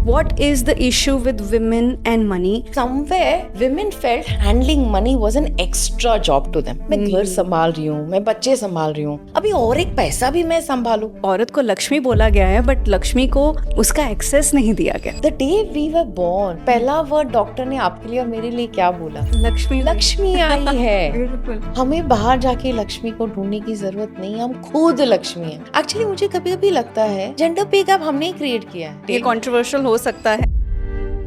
What is the issue with women and money? Somewhere women felt handling money was an extra job to them. मैं घर संभाल रही हूँ, मैं बच्चे संभाल रही हूँ, अभी और एक पैसा भी मैं संभालूं. औरत को लक्ष्मी बोला गया है बट लक्ष्मी को उसका एक्सेस नहीं दिया गया. The day we were born, पहला वर्ड डॉक्टर ने आपके लिए और मेरे लिए क्या बोला? लक्ष्मी लक्ष्मी आई है. बिल्कुल. हमें बाहर जाके लक्ष्मी को ढूंढने की जरूरत नहीं, हम खुद लक्ष्मी हैं. एक्चुअली मुझे कभी कभी लगता है जेंडर पे गैप हमने ही क्रिएट किया है. ये कंट्रोवर्शियल हो सकता है.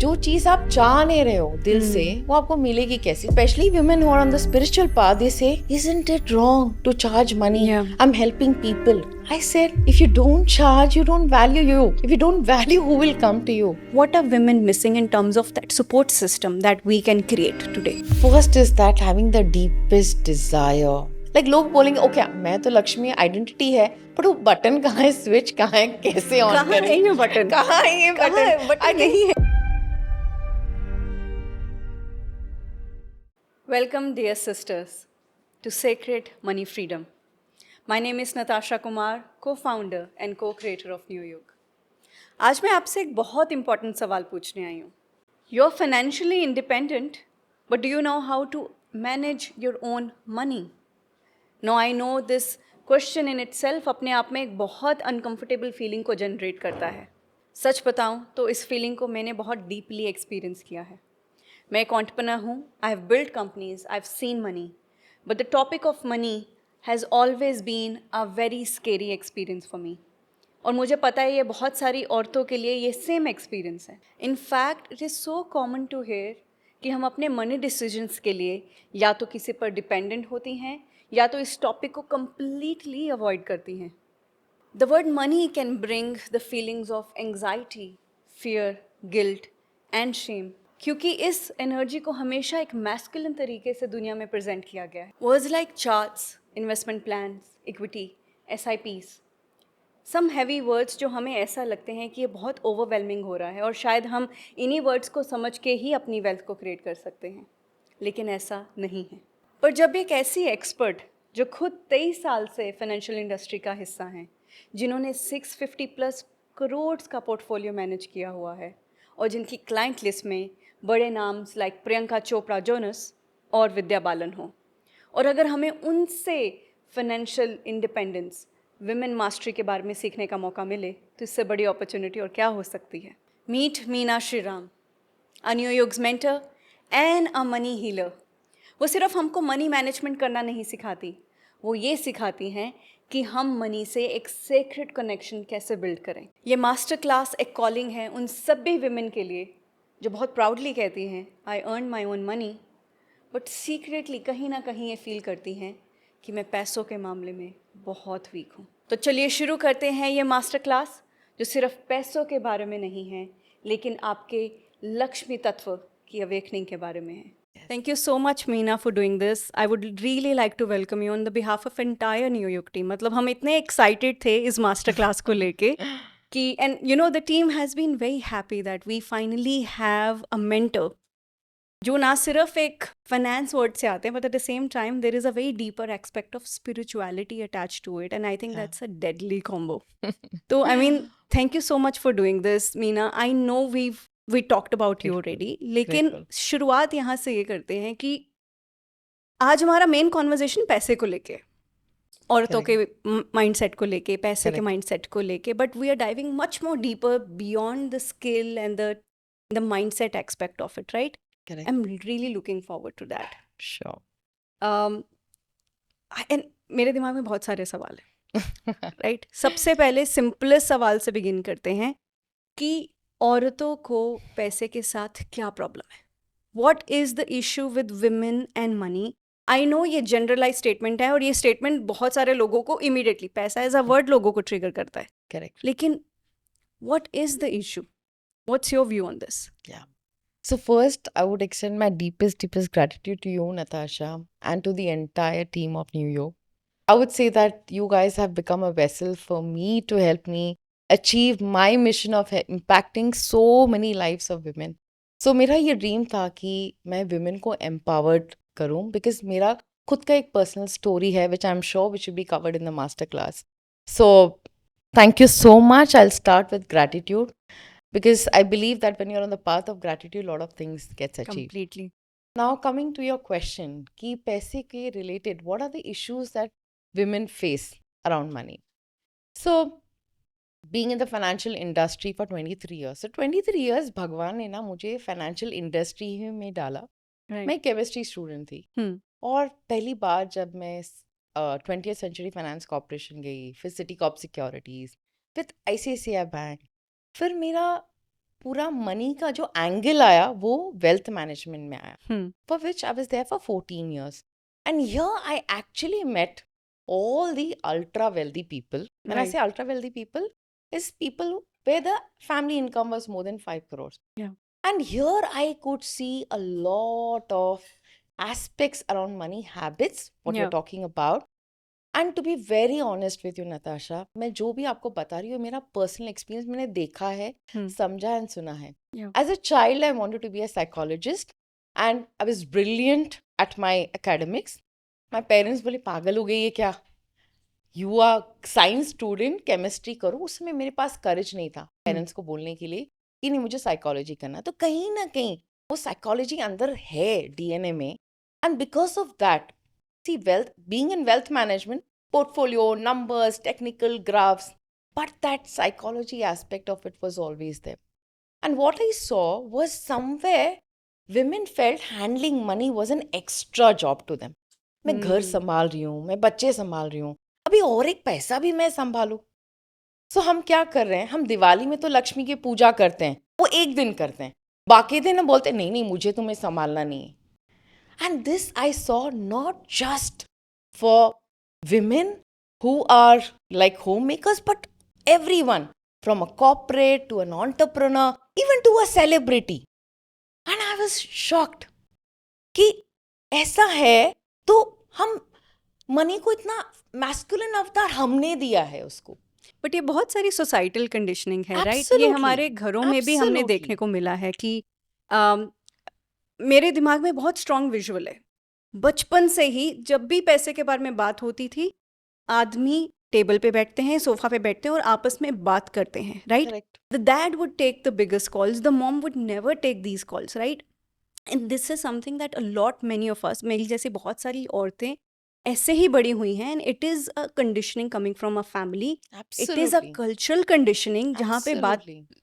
जो चीज आप चाह नहीं रहे हो दिल से, वो आपको मिलेगी कैसे? Specially women who are on the spiritual path, they say, isn't it wrong to charge money? Yeah. I'm helping people. I said, if you don't charge, you don't value you. If you don't value, who will come to you? What are women missing in terms of that support system that we can create today? First is that having the deepest desire. Like लोग बोलेंगे okay मैं तो Lakshmi identity है, पर वो button कहाँ है, switch कहाँ है, कैसे ऑन करें? कहाँ है ये बटन? कहाँ है ये बटन? बटन नहीं है. Welcome, dear sisters, to Sacred Money Freedom. My name is Natasha Kumar, co-founder and co-creator of New York. आज मैं आपसे एक बहुत important सवाल पूछने आई हूँ. You're financially independent, but do you know how to manage your own money? Now I know this question in itself अपने आप में एक बहुत uncomfortable feeling को generate करता है. सच बताऊँ तो इस feeling को मैंने बहुत deeply experience किया है. मैं एक एंटरप्रेन्योर हूँ. I have build companies, I have seen money, but the topic of money has always been a very scary experience for me. और मुझे पता है ये बहुत सारी औरतों के लिए ये सेम एक्सपीरियंस है. In fact it is so common to hear कि हम अपने मनी डिसीजंस के लिए या तो किसी पर डिपेंडेंट होती हैं या तो इस टॉपिक को कम्प्लीटली अवॉइड करती हैं. The word money can bring the feelings of anxiety, fear, guilt and Shem, क्योंकि इस एनर्जी को हमेशा एक मैस्कुलिन तरीके से दुनिया में प्रेजेंट किया गया है. Words like charts, investment plans, equity, SIPs, some heavy words जो हमें ऐसा लगते हैं कि ये बहुत ओवरवेलमिंग हो रहा है और शायद हम इन्हीं वर्ड्स को समझ के ही अपनी वेल्थ को क्रिएट कर सकते हैं, लेकिन ऐसा नहीं है. पर जब एक ऐसी एक्सपर्ट जो खुद 23 साल से फाइनेंशियल इंडस्ट्री का हिस्सा हैं, जिन्होंने 650+ करोड़ का पोर्टफोलियो मैनेज किया हुआ है और जिनकी क्लाइंट लिस्ट में बड़े नाम्स लाइक प्रियंका चोपड़ा जोनस और विद्या बालन हो, और अगर हमें उनसे फाइनेंशियल इंडिपेंडेंस, विमेन मास्टरी के बारे में सीखने का मौका मिले तो इससे बड़ी अपॉर्चुनिटी और क्या हो सकती है. Meet Meena Shriram, a new योग्स mentor and a money healer. वो सिर्फ हमको मनी मैनेजमेंट करना नहीं सिखाती, वो ये सिखाती हैं कि हम मनी से एक सेक्रेड कनेक्शन कैसे बिल्ड करें. ये मास्टर क्लास एक कॉलिंग है उन सभी विमेन के लिए जो बहुत प्राउडली कहती हैं I earn my own money, but secretly कहीं ना कहीं ये फील करती हैं कि मैं पैसों के मामले में बहुत वीक हूँ. तो चलिए शुरू करते हैं ये मास्टर क्लास जो सिर्फ पैसों के बारे में नहीं है लेकिन आपके लक्ष्मी तत्व की अवेकनिंग के बारे में है. Thank you so much, Meena, for doing this. I would really like to welcome you on the behalf of entire New York team. मतलब हम इतने excited थे इस मास्टर क्लास को लेके कि and you know the team has been very happy that we finally have a mentor जो ना सिर्फ एक finance word से आते हैं but at the same time there is a very deeper aspect of spirituality attached to it and I think that's a deadly combo. So I mean thank you so much for doing this, Meena. I know we talked about you already, लेकिन शुरुआत यहाँ से ये करते हैं कि आज हमारा मेन कॉन्वर्जेशन पैसे को लेके, औरतों के माइंडसेट को लेके, पैसे के माइंडसेट को लेके, but we are diving much more deeper beyond the skill and the mindset aspect of it, right? I am really looking forward to that. Sure. And मेरे दिमाग में बहुत सारे सवाल हैं, राइट? सबसे पहले सिंपलेस्ट सवाल से बिगिन करते हैं कि औरतों को पैसे के साथ क्या प्रॉब्लम है? What is the issue with women and money? I know ये जनरलाइज स्टेटमेंट है और ये स्टेटमेंट बहुत सारे लोगों को इमीडिएटली पैसा एज अ वर्ड लोगों को ट्रिगर करता है. करेक्ट. लेकिन what is the issue? What's your view on this? So first, I would extend my deepest gratitude to you, Natasha, and to the entire team of New York. I would say that you guys have become a vessel for me to help me achieve my mission of impacting so many lives of women. So मेरा ये dream था कि मैं women को empowered करूँ because मेरा खुद का एक personal story है which I'm sure which will be covered in the master class. So thank you so much. I'll start with gratitude. because I believe that when you're on the path of gratitude, a lot of things gets achieved. Completely. Now, coming to your question, कि पैसे के related, what are the issues that women face around money? So, being in the financial industry for 23 years. So, 23 years, भगवान ने ना मुझे financial industry ही में डाला. Right. मैं chemistry student थी. और पहली बार जब मैं 20th Century Finance Corporation गई, फिर City Corp Securities, फिर ICICI बैंक, फिर मेरा पूरा मनी का जो एंगल आया वो वेल्थ मैनेजमेंट में आया, for which I was there for 14 years. And here I actually met all the ultra wealthy people. When I Right. say ultra wealthy people, is people where the family income was more than 5 crores. Yeah. And here I could see a lot of aspects around money habits, what Yeah. you're talking about. And to be very honest with you, Natasha, मैं जो भी आपको बता रही हूँ मेरा personal experience मैंने देखा है, समझा एंड सुना है. Yeah. As a child, I wanted to be a psychologist and I was brilliant at my academics. My parents बोले पागल हो गई है क्या? You are science student, chemistry करो. उस समय मेरे पास courage नहीं था पेरेंट्स को बोलने के लिए कि नहीं मुझे साइकोलॉजी करना. तो कहीं ना कहीं वो साइकोलॉजी अंदर है डीएनए में. And because of that, see, wealth, being in wealth management, portfolio, numbers, technical graphs, but that psychology aspect of it was always there. And what I saw was somewhere women felt handling money was an extra job to them. मैं घर संभाल रही हूँ, मैं बच्चे संभाल रही हूँ, अभी और एक पैसा भी मैं संभालूं. सो हम क्या कर रहे हैं, हम दिवाली में तो लक्ष्मी की पूजा करते हैं, वो एक दिन करते हैं, बाकी दिन हम बोलते हैं नहीं नहीं मुझे तुम्हें संभालना नहीं है. And this I saw not just for women who are like homemakers, but everyone from a corporate to an entrepreneur, even to a celebrity. And I was shocked कि ऐसा है तो हम मनी को इतना मैस्कुलिन अवतार हमने दिया है उसको. बट ये बहुत सारी सोसाइटल कंडीशनिंग है, राइट? ये Absolutely. हमारे घरों में भी हमने Absolutely. देखने को मिला है कि मेरे दिमाग में बहुत स्ट्रांग विजुअल है. बचपन से ही जब भी पैसे के बारे में बात होती थी, आदमी टेबल पे बैठते हैं, सोफा पे बैठते हैं और आपस में बात करते हैं, right? Correct. The dad would take the biggest calls, the mom would never take these calls, right? And this is something that a lot many of us, मेरी जैसी बहुत सारी औरतें ऐसे ही बड़ी हुई हैं, and it is a conditioning coming from a family. It is a Absolutely. cultural conditioning जहाँ पे बात Absolutely.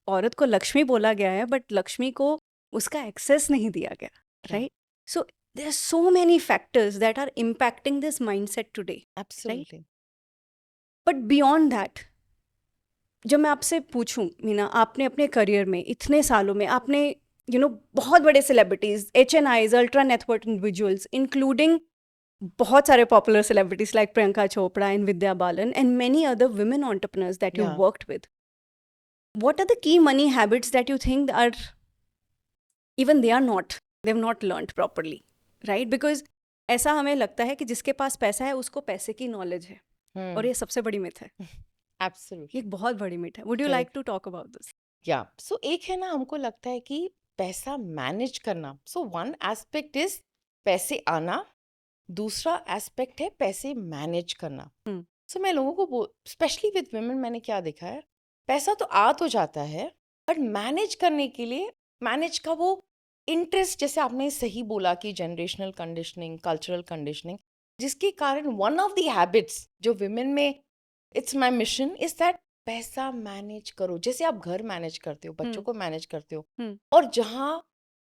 औरत को लक्ष्मी बोला गया है, बट लक्ष्मी को उसका एक्सेस नहीं दिया गया, right? So there are so many factors that are impacting this mindset today. Absolutely. But beyond that, जब मैं आपसे पूछूं, मीना, आपने अपने करियर में इतने सालों में आपने बहुत बड़े celebrities, HNIs, ultra net worth individuals, including बहुत सारे popular celebrities like Priyanka Chopra and Vidya Balan and many other women entrepreneurs that you Yeah. worked with, what are the key money habits that you think are even they've not learned properly, right? Because ऐसा हमें लगता है कि जिसके पास पैसा है उसको पैसे की नॉलेज है, और ये सबसे बड़ी मिथ है. Absolutely. ये एक बहुत बड़ी मिथ है. Would you like to talk about this? या सो एक है ना, हमको लगता है कि पैसा मैनेज करना. सो वन एस्पेक्ट इज पैसे आना, दूसरा एस्पेक्ट है पैसे मैनेज करना. सो मैं लोगों को स्पेशली विद वुमेन मैंने क्या देखा है, पैसा तो आ तो जाता है बट मैनेज करने के लिए मैनेज का वो इंटरेस्ट, जैसे आपने सही बोला कि जनरेशनल कंडीशनिंग, कल्चरल कंडीशनिंग, जिसके कारण वन ऑफ द हैबिट्स जो वुमेन में, it's my mission is that पैसा मैनेज करो. जैसे आप घर मैनेज करते हो, बच्चों को मैनेज करते हो, और जहाँ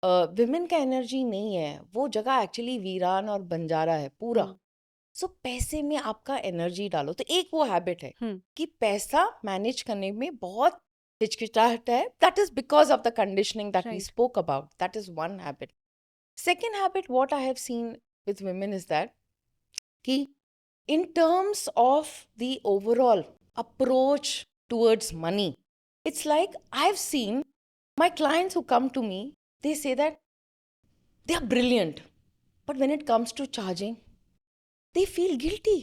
विमेन का एनर्जी नहीं है वो जगह एक्चुअली वीरान और बंजारा है पूरा. सो पैसे में आपका एनर्जी डालो. तो एक वो हैबिट है कि पैसा मैनेज करने में बहुत हिचकिचाहट है. That is because of the conditioning that we Right. Spoke about. That is one habit. Second habit what I have seen with women is that कि in terms of the overall approach towards money, it's like I've seen my clients who come to me, they say that they are brilliant, but when it comes to charging, they feel guilty.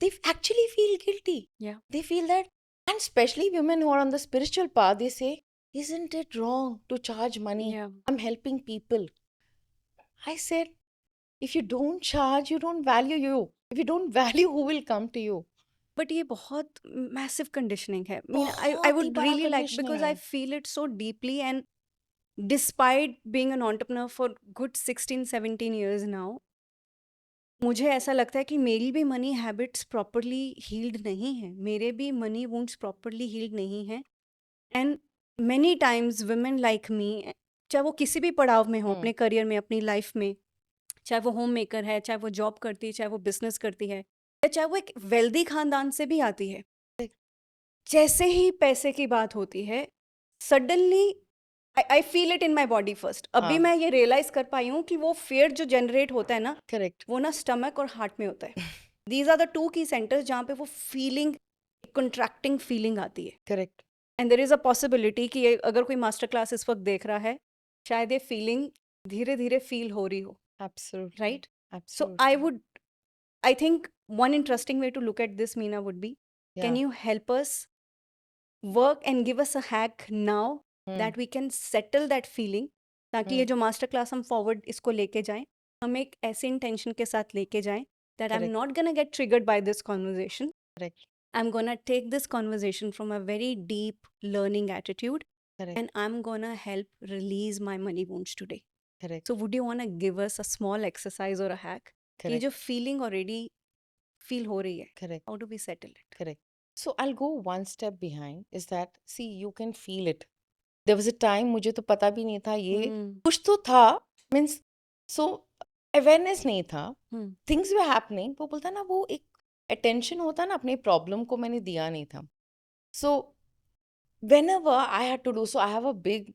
They actually feel guilty. Yeah. They feel that, and especially women who are on the spiritual path, they say, isn't it wrong to charge money? Yeah. I'm helping people. I said, if you don't charge, you don't value you. If you don't value, who will come to you? But ये बहुत massive conditioning है. I mean, I बहुत ही would बड़ा really like, conditioning because I है. feel it so deeply, and despite being an entrepreneur for good 16-17 years now, मुझे ऐसा लगता है कि मेरी भी मनी हैबिट्स प्रॉपरली हील्ड नहीं है, मेरे भी मनी वुंड्स प्रॉपरली हील्ड नहीं है. And many times women like me, चाहे वो किसी भी पड़ाव में हो, हम्म. अपने करियर में, अपनी लाइफ में, चाहे वो होम मेकर है, चाहे वो जॉब करती है, चाहे वो बिजनेस करती है, या चाहे वो एक वेल्दी खानदान से भी आती है, जैसे ही पैसे की बात होती है, suddenly I feel it in my body first. अभी हाँ. मैं ये रियलाइज कर पाई हूँ कि वो फेयर जो जनरेट होता है ना, करेक्ट. वो ना स्टमक और हार्ट में होता है. दीज आर द टू की सेंटर्स जहाँ पे वो फीलिंग, कंट्रैक्टिंग फीलिंग आती है. Correct. And there is a possibility कि अगर कोई मास्टर क्लास इस वक्त देख रहा है, शायद ये फीलिंग धीरे धीरे फील हो रही हो. Absolutely. Right. So I absolutely. Would, I think one interesting way to look at this, Meena, would be, can या. you help us work and give us a hack now that we can settle that feeling, ताकि ये जो master class हम forward इसको लेके जाएं, हम एक ऐसे इंटेंशन के साथ लेके जाएं that I'm correct. not gonna get triggered by this conversation. Correct. I'm gonna take this conversation from a very deep learning attitude, correct. and I'm gonna help release my money wounds today. Correct. So would you wanna give us a small exercise or a hack? कि ये correct. जो feeling already feel हो रही है, correct. how do we settle it? Correct. So I'll go one step behind is that see you can feel it. There was a time मुझे तो पता भी नहीं था ये कुछ तो था means so awareness नहीं था. Things were happening. वो बोलता ना वो एक attention होता ना अपने problem को मैंने दिया नहीं था. So whenever I had to do so I have a big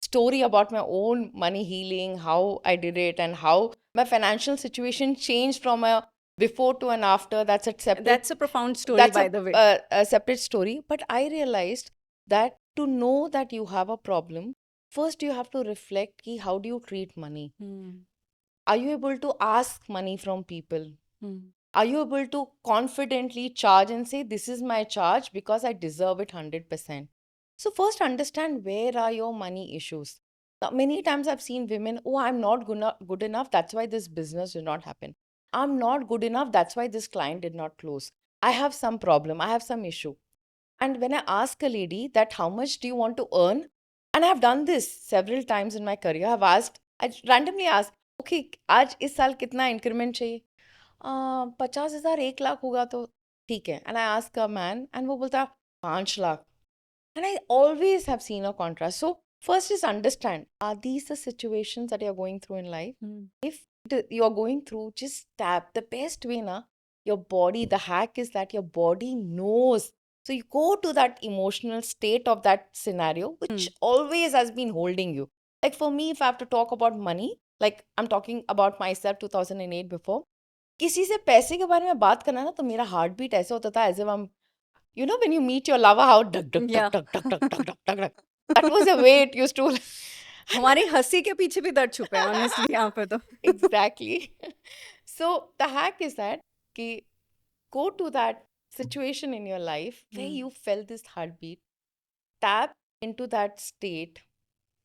story about my own money healing, how I did it and how my financial situation changed from a before to an after. That's a separate That's a profound story, that's by the way. a separate story. But I realized that to know that you have a problem, first you have to reflect ki how do you treat money? Are you able to ask money from people? Are you able to confidently charge and say, this is my charge because I deserve it 100%? So first understand where are your money issues. Now, many times I've seen women, oh, I'm not good enough. That's why this business did not happen. I'm not good enough. That's why this client did not close. I have some problem. I have some issue. And when I ask a lady that how much do you want to earn? And I've done this several times in my career. I randomly asked, okay, आज इस साल कितना increment चाहिए? 50,000 1 लाख होगा तो ठीक है. And I ask a man and वो बोलता 5 lakh. And I always have seen a contrast. So first is understand, are these the situations that you're going through in life? If you're going through, just tap. The best way, your body, the hack is that your body knows. So you go to that emotional state of that scenario, which always has been holding you. Like for me, if I have to talk about money, like I'm talking about myself 2008 before, किसी से पैसे के बारे में बात करना ना तो मेरा हार्ट बीट ऐसे होता था as if I'm, you know, when you meet your lover, how duck, duck, Yeah. duck, duck, duck, duck, duck, duck, duck, duck. That was the way it used to. हमारी हंसी के पीछे भी दर्द छुपा है honestly यहाँ पे तो. Exactly. So the hack is that कि go to that situation in your life where you felt this heartbeat, tap into that state.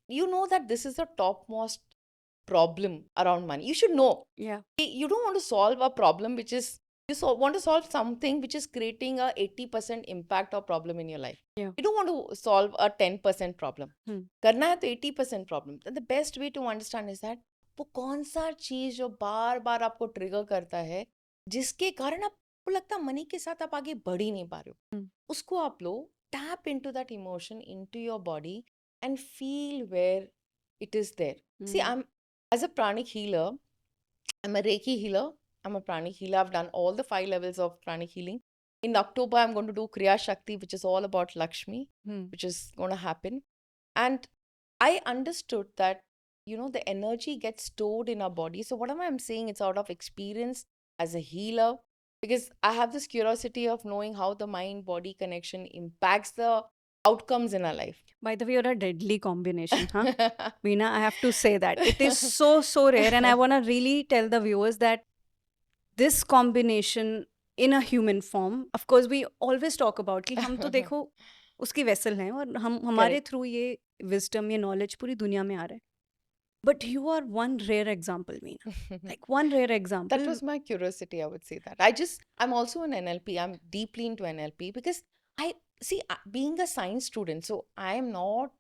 You know that this is the topmost problem around money. You should know. Yeah. You don't want to solve a problem which is, want to solve something which is creating a 80% impact or problem in your life. Yeah. You don't want to solve a 10% problem. करना है तो 80% problem. And the best way to understand is that वो कौन सा चीज जो बार बार आपको trigger करता है जिसके कारण आपको लगता है मनी के साथ आप आगे बढ़ ही नहीं पा रहे हो, उसको आप लो, tap into that emotion into your body and feel where it is there. See, I'm as a pranic healer, I'm a Reiki healer. I'm a pranic healer. I've done all the 5 levels of pranic healing. In October, I'm going to do Kriya Shakti, which is all about Lakshmi, which is going to happen. And I understood that, you know, the energy gets stored in our body. So whatever I'm saying, it's out of experience as a healer, because I have this curiosity of knowing how the mind-body connection impacts the outcomes in our life. By the way, you're a deadly combination, huh? Meena, I have to say that. It is so rare, and I want to really tell the viewers that this combination in a human form, of course, we always talk about कि हम तो देखो उसकी vessel हैं और हम हमारे through ये wisdom, ये knowledge पूरी दुनिया में आ रहा है. But you are one rare example, Meena. Like one rare That example. was my curiosity, I would say that. I'm also an NLP. I'm deeply into NLP because I see, being a science student, so I am not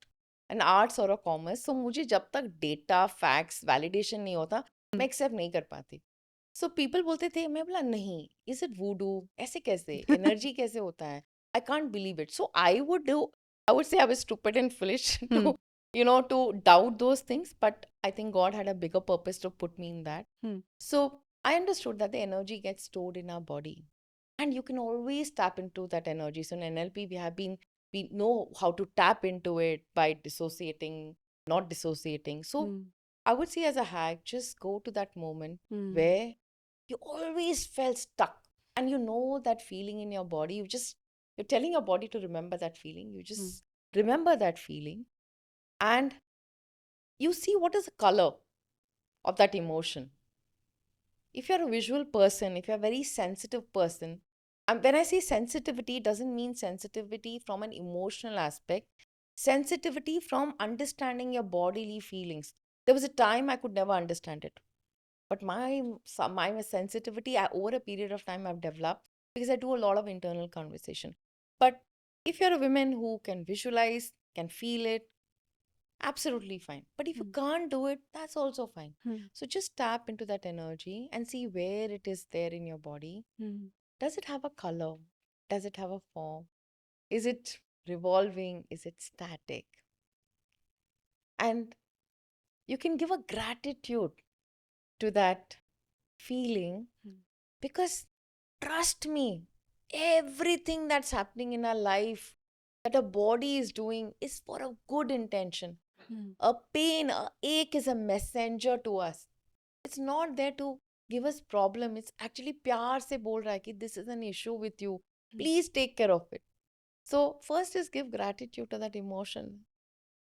an arts or a commerce. So मुझे जब तक data, facts, validation नहीं होता, मैं accept नहीं कर पाती. So people बोलते थे, मैं बोला नहीं, is it voodoo? ऐसे कैसे? Energy कैसे होता है? I can't believe it. So I would say I was stupid and foolish Hmm. to, to doubt those things. But I think God had a bigger purpose to put me in that. Hmm. So I understood that the energy gets stored in our body, and you can always tap into that energy. So in NLP, we know how to tap into it by dissociating, not dissociating. So Hmm. I would say as a hack, just go to that moment Hmm. where you always felt stuck, and you know that feeling in your body. You're telling your body to remember that feeling. You Hmm. just remember that feeling, and you see what is the color of that emotion. If you're a visual person, if you're a very sensitive person, and when I say sensitivity, it doesn't mean sensitivity from an emotional aspect, sensitivity from understanding your bodily feelings. There was a time I could never understand it, but my sensitivity over a period of time I've developed because I do a lot of internal conversation. But if you're a woman who can visualize, can feel it, absolutely fine. But if you Hmm. can't do it, that's also fine. Hmm. So just tap into that energy and see where it is there in your body. Hmm. Does it have a color? Does it have a form? Is it revolving? Is it static? And you can give a gratitude to that feeling Hmm. because trust me, everything that's happening in our life that our body is doing is for a good intention. Hmm. A pain, a ache is a messenger to us. It's not there to give us problem. It's actually प्यार से बोल रहा है कि this is an issue with you. Hmm. Please take care of it. So first is give gratitude to that emotion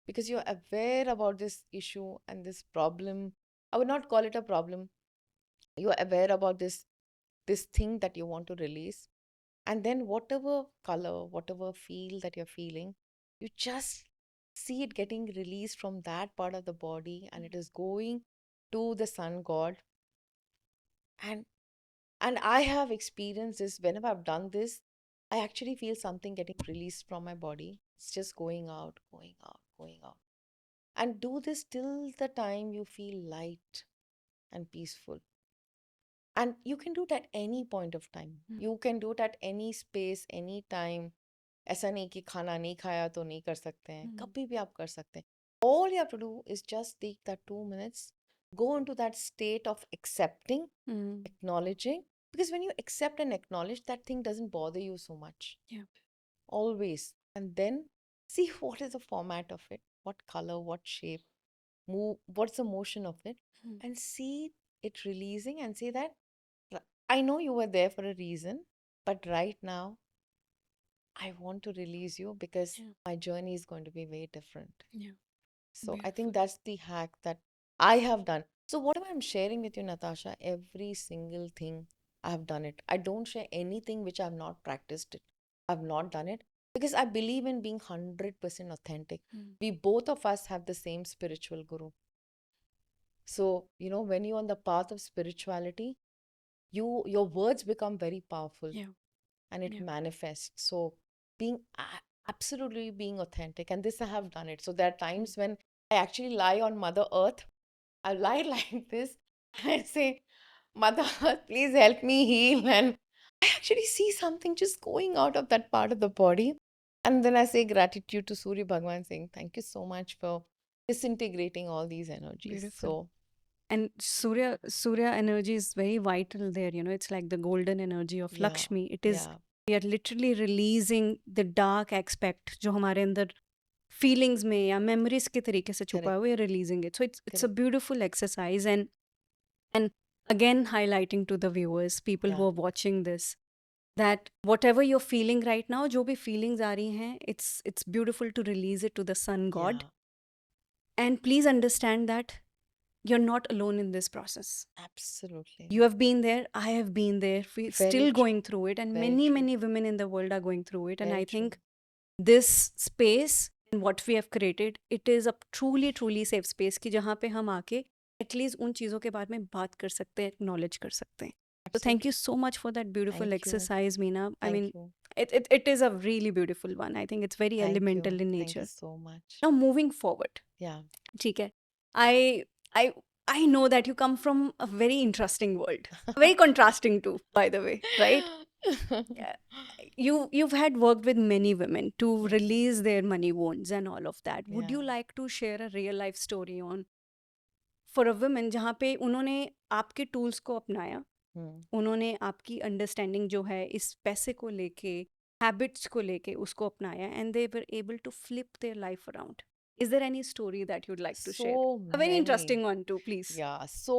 because you're aware about this issue and this problem. I would not call it a problem. You're aware about this thing that you want to release. And then whatever color, whatever feel that you're feeling, you just see it getting released from that part of the body and it is going to the sun god. And and I have experienced this whenever I've done this, I actually feel something getting released from my body. It's just going out, going out, going out. And do this till the time you feel light and peaceful. And you can do it at any point of time. Hmm. You can do it at any space, any time. ऐसा नहीं कि खाना नहीं खाया तो नहीं कर सकते हैं, Hmm. कभी भी आप कर सकते हैं. All you have to do is just take that 2 minutes, go into that state of accepting, Hmm. acknowledging, because when you accept and acknowledge, that thing doesn't bother you so much. Yeah. Always. And then see what is the format of it, what color, what shape, move, what's the motion of it, Hmm. and see it releasing and say that I know you were there for a reason, but right now I want to release you because Yeah. my journey is going to be very different. Yeah. So I Beautiful. think that's the hack that I have done. So whatever I'm sharing with you, Natasha, every single thing I have done it. I don't share anything which I've not practiced it. I've not done it because I believe in being 100% authentic. Hmm. We both of us have the same spiritual guru. So, when you're on the path of spirituality, your words become very powerful Yeah. and it Yeah. manifests. So being absolutely being authentic, and this I have done it. So there are Hmm. times when I actually lie on Mother Earth. I lie like this and I say, Mother Earth, please help me heal. And I actually see something just going out of that part of the body. And then I say gratitude to Surya Bhagwan, saying, thank you so much for disintegrating all these energies. Beautiful. So And Surya energy is very vital there. It's like the golden energy of yeah, Lakshmi. It is, yeah, we are literally releasing the dark aspect जो हमारे अंदर feelings में या memories के तरीके से छुपा है, correct, we are releasing it. So it's a correct. beautiful exercise, and again highlighting to the viewers, people Yeah, who are watching this, that whatever you're feeling right now, जो भी feelings आ रही हैं, it's beautiful to release it to the sun god. yeah, And please understand that you're not alone in this process. absolutely. You have been there, I have been there, we're Very still true. going through it, and Very many, true. many women in the world are going through it. And Very I true. think this space what we have created, it is a truly safe space कि जहाँ पे हम आके at least उन चीज़ों के बारे में बात कर सकते हैं, एक्नॉलेज कर सकते हैं. So thank Absolutely. you so much for that beautiful Thank you. exercise, Meena. I Thank mean, you. it is a really beautiful one. I think it's very Thank elemental you. in Thank you nature. so much. Now moving forward, Yeah. ठीक है. I I I know that you come from a very interesting world, very contrasting too, by the way, right? Yeah. You've had worked with many women to release their money wounds and all of that. Would you Yeah. like to share a real life story on for a woman जहाँ पे उन्होंने आपके tools को अपनाया, Hmm. उन्होंने आपकी understanding जो है इस पैसे को लेके, हैबिट्स को लेके उसको अपनाया, and they were able to flip their life around. Is there any story that you'd like to share? So A very many. interesting one too, please. Yeah, so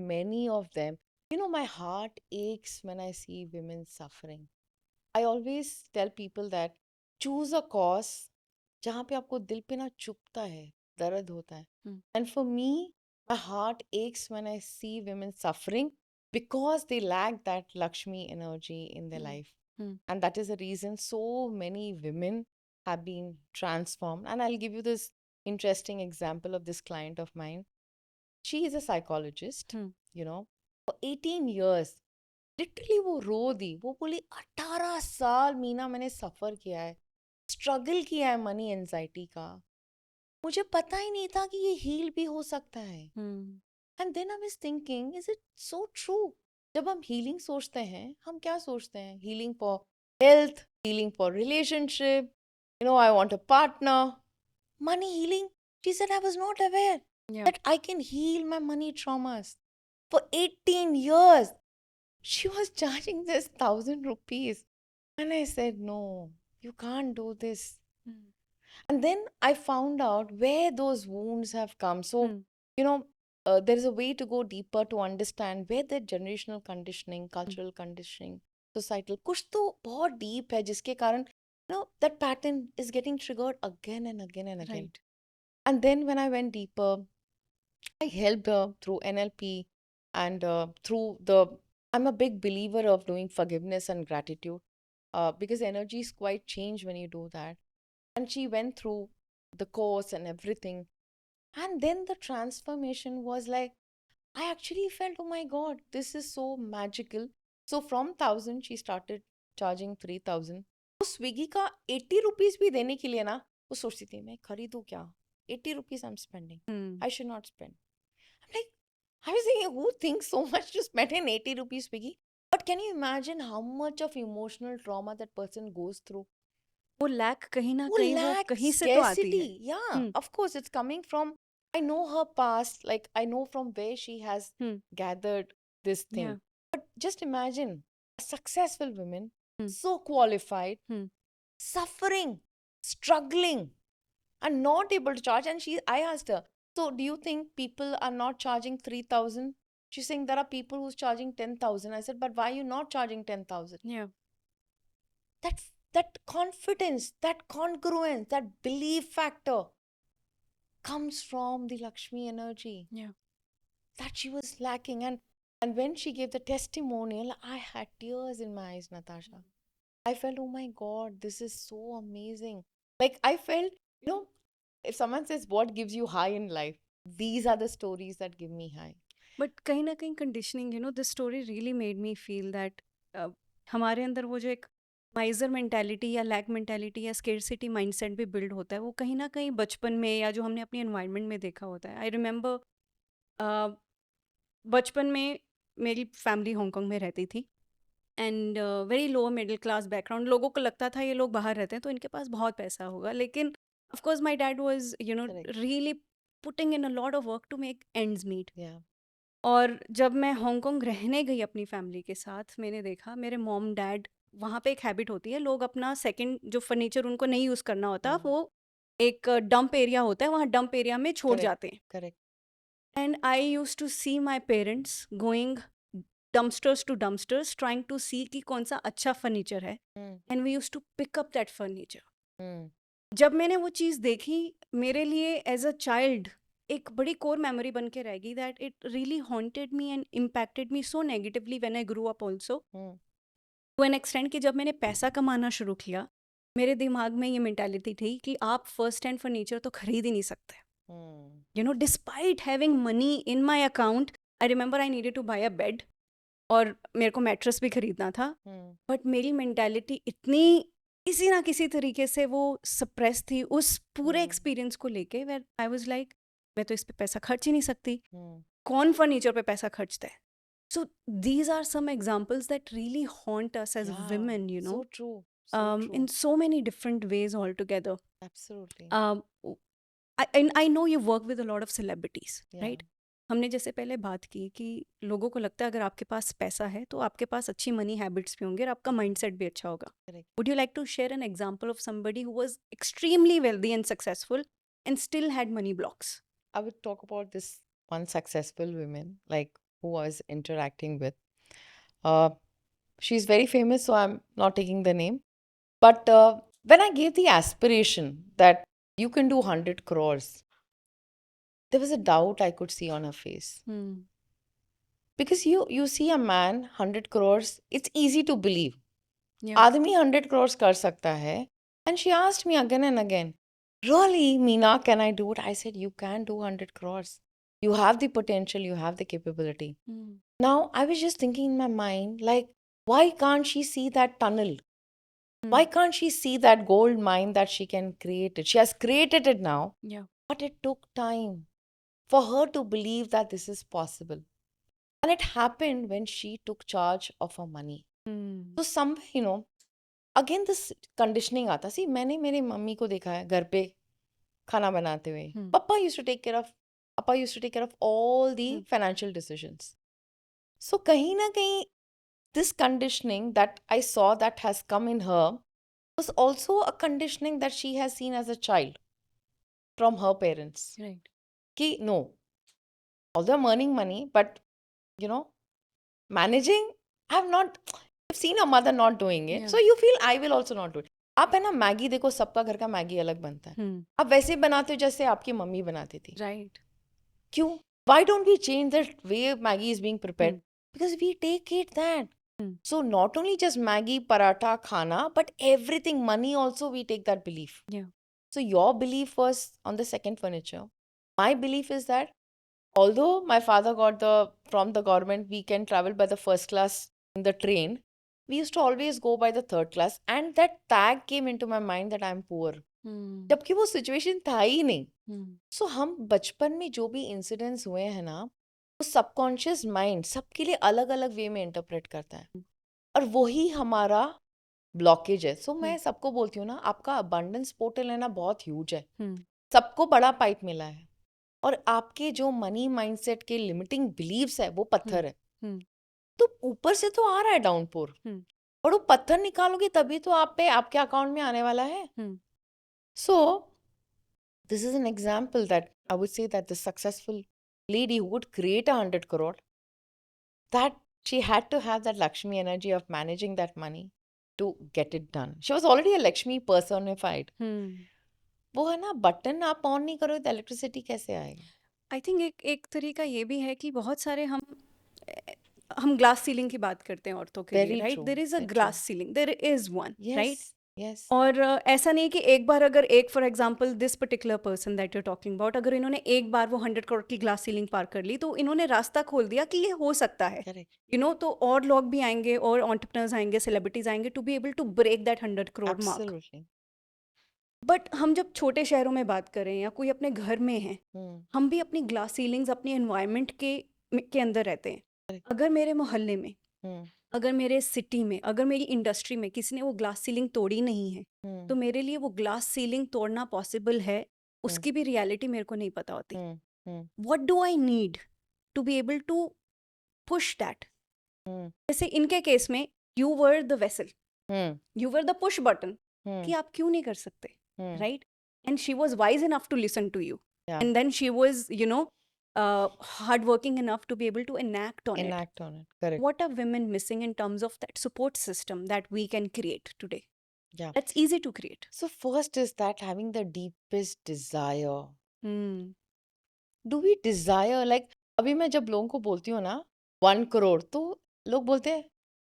many of them. You know, my heart aches when I see women suffering. I always tell people that choose a cause जहाँ पे आपको दिल पे ना चुभता है, दर्द होता है. Hmm. And for me, my heart aches when I see women suffering because they lack that Lakshmi energy in their Hmm. life. Hmm. And that is the reason so many women have been transformed. And I'll give you this interesting example of this client of mine. She is a psychologist, Hmm. you know, for 18 years. Literally वो रो दी. वो बोली 18 साल मीना मैंने सफ़र किया है, struggle किया है money anxiety का. मुझे पता ही नहीं था कि ये हील भी हो सकता है. Hmm. And then I was thinking, is it so true? जब हम हीलिंग सोचते हैं, हम क्या सोचते हैं? Healing for health, healing for relationship, you know, I want a partner. Money healing? She said, I was not aware Yeah. that I can heal my money traumas. For 18 years, she was charging this 1,000 rupees. And I said, no, you can't do this. Hmm. And then I found out where those wounds have come. So, Hmm. you know, there is a way to go deeper to understand where the generational conditioning, cultural conditioning, societal, कुछ तो बहुत deep है जिसके कारण, you know, that pattern is getting triggered again and again and again. Right. And then when I went deeper, I helped her through NLP and through the. I'm a big believer of doing forgiveness and gratitude because energies quite change when you do that. And she went through the course and everything. And then the transformation was like, I actually felt, oh my God, this is so magical. So from 1,000, she started charging 3,000. तो Swiggy का 80 rupees भी देने के लिए ना, वो सोचती थी मैं खरीदूँ क्या? 80 rupees I'm spending. Hmm. I should not spend. I'm like, I was thinking, who thinks so much to spend an 80 rupees Swiggy? But can you imagine how much of emotional trauma that person goes through? वो lack कहीं ना Who कहीं वो lack कहीं से तो आती है. scarcity. Yeah, Hmm. of course, it's coming from. I know her past, like I know from where she has Hmm. gathered this thing. Yeah. But just imagine a successful woman, Hmm. so qualified, Hmm. suffering, struggling, and not able to charge. And I asked her, so do you think people are not charging 3,000? She's saying there are people who's charging 10,000. I said, but why are you not charging 10,000? Yeah. That confidence, that congruence, that belief factor comes from the Lakshmi energy Yeah. that she was lacking. And when she gave the testimonial, I had tears in my eyes, Natasha. I felt, oh my God, this is so amazing. Like I felt, you know, if someone says what gives you high in life, these are the stories that give me high. But कहीं ना कहीं conditioning, this story really made me feel that हमारे अंदर वो जो एक माइजर mentality या lack mentality या स्केर्सिटी माइंडसेट भी बिल्ड होता है, वो कहीं ना कहीं बचपन में या जो हमने अपनी एनवायरनमेंट में देखा होता है. आई रिमेंबर बचपन में मेरी फैमिली हांगकांग में रहती थी, and very low middle class background. लोगों को लगता था ये लोग बाहर रहते हैं तो इनके पास बहुत पैसा होगा, लेकिन of course my dad was Correct. Really putting in a lot of work to make ends meet. Yeah. और जब मैं हांगकांग रहने गई अपनी फैमिली के साथ, मैंने देखा मेरे मॉम डैड, वहाँ पे एक हैबिट होती है, लोग अपना सेकंड जो फर्नीचर उनको नहीं यूज़ करना होता, वो एक डंप एरिया होता है, वहाँ डंप एरिया में छोड़ Correct. जाते हैं. Correct. And I use to see my parents going dumpsters to dumpsters trying to see कि कौन सा अच्छा फर्नीचर है, Mm. And we use to pick up that furniture. Mm. जब मैंने वो चीज़ देखी, मेरे लिए एज अ चाइल्ड एक बड़ी कोर मेमोरी बन के रहेगी that it really haunted me and impacted me so negatively when I grew up also, Mm. To an extent कि जब मैंने पैसा कमाना शुरू किया, मेरे दिमाग में ये मेंटालिटी थी कि आप फर्स्ट हैंड फर्नीचर तो खरीद ही नहीं सकते. You know, despite having money in my account, I remember I needed to buy a bed और मेरे को मैट्रेस भी खरीदना था. बट मेरी मेंटालिटी इतनी किसी ना किसी तरीके से वो सप्रेस थी उस पूरे एक्सपीरियंस को लेके, वेर आई वाज लाइक मैं तो इस पे पैसा खर्च ही नहीं सकती. कौन फर्नीचर पे पैसा खर्चता है? So these are some examples that really haunt us as Yeah, women, you know, so true, so in true. so many different ways altogether. Absolutely. I know you work with a lot of celebrities, Yeah. right? हमने जैसे पहले बात की कि लोगों को लगता है अगर आपके पास पैसा है तो आपके पास अच्छी मनी हैबिट्स भी होंगे और आपका माइंडसेट भी अच्छा होगा. Correct. Would you like to share an example of somebody who was extremely wealthy and successful and still had money blocks? I would talk about this one successful woman, like who I was interacting with. Uh, she's very famous, so I'm not taking the name. But when I gave the aspiration that you can do 100 crores, there was a doubt I could see on her face. Because you see a man 100 crores, it's easy to believe. Yeah. आदमी 100 crores कर सकता है. And she asked me again and again, really, Meena, can I do it? I said, you can do 100 crores. You have the potential, you have the capability. Now, I was just thinking in my mind, like, why can't she see that tunnel? Why can't she see that gold mine that she can create it? She has created it now, Yeah. but it took time for her to believe that this is possible. And it happened when she took charge of her money. So somewhere, you know, again this conditioning आता. See, मैंने मेरी mummy को देखा है घर पे खाना बनाते हुए. Papa used to take care of all the financial decisions. So कहीं ना कहीं this conditioning that I saw that has come in her was also a conditioning that she has seen as a child from her parents. Right. Ki no, although I'm earning money, but you know, managing, I've seen a mother not doing it. Yeah. So you feel I will also not do it. आप है ना Maggi देखो, सबका घर का Maggi अलग बनता है. आप वैसे बनाते हो जैसे आपकी मम्मी बनाती थी. Right. क्यों? Why don't we change the way Maggie is being prepared? Because we take it that. So not only just Maggie, paratha, khana, but everything, money also, we take that belief. Yeah. So your belief was on the second furniture. My belief is that although my father got from the government, we can travel by the first class in the train, we used to always go by the third class, and that tag came into my mind that I'm poor. जबकि वो situation था ही नहीं. सो हम बचपन में जो भी incidents हुए हैं ना, वो सबकॉन्शियस माइंड सबके लिए अलग अलग वे में इंटरप्रेट करता है, और वही हमारा ब्लॉकेज है. सो मैं सबको बोलती हूँ ना, आपका अबंडेंस पोर्टल है ना, बहुत ह्यूज है. सबको बड़ा पाइप मिला है, और आपके जो मनी माइंडसेट के लिमिटिंग बिलीव्स है वो पत्थर है. तो ऊपर से तो आ रहा है डाउनपोर, और वो पत्थर निकालोगे तभी तो आप पे आपके अकाउंट में आने वाला है. सो this is an example that I would say that the successful lady who would create 100 crore, that she had to have that Lakshmi energy of managing that money to get it done. She was already a Lakshmi personified. वो है ना, button आप on नहीं करोगे तो electricity कैसे आएगी? I think एक तरीका ये भी है कि बहुत सारे हम ग्लास सीलिंग की बात करते हैं औरतों के लिए, Very right? true, there is a very glass true. Ceiling, there is one, right? Yes, yes. और ऐसा नहीं कि एक बार अगर एक for example this particular person that you're talking about, अगर इन्होंने एक बार वो 100 करोड़ की ग्लास सीलिंग पार कर ली तो इन्होंने रास्ता खोल दिया कि ये हो सकता है, Correct. You know. तो और लोग भी आएंगे और एंटरप्रेन्योर्स आएंगे, सेलिब्रिटीज आएंगे to be able to break that 100 crore mark. Absolutely. But हम जब छोटे शहरों में बात करें या कोई अपने घर में है, हम भी अपनी ग्लास सीलिंग्स अपनी एनवायरनमेंट के अंदर रहते हैं. Correct. अगर मेरे मोहल्ले में, अगर मेरे सिटी में, अगर मेरी इंडस्ट्री में किसी ने वो ग्लास सीलिंग तोड़ी नहीं है, तो मेरे लिए वो ग्लास सीलिंग तोड़ना पॉसिबल है, उसकी भी रियलिटी मेरे को नहीं पता होती. What do I need to be able to push that? जैसे इनके केस में you were the vessel, you were the push button कि आप क्यों नहीं कर सकते, right? And she was wise enough to listen to you, and then she was, you know, hardworking enough to be able to enact on it. Correct. What are women missing in terms of that support system that we can create today? Yeah. That's easy to create. So first is that having the deepest desire. Hmm. Do we desire, like, अभी मैं जब लोगों को बोलती हूँ ना 1 करोड़, तो लोग बोलते हैं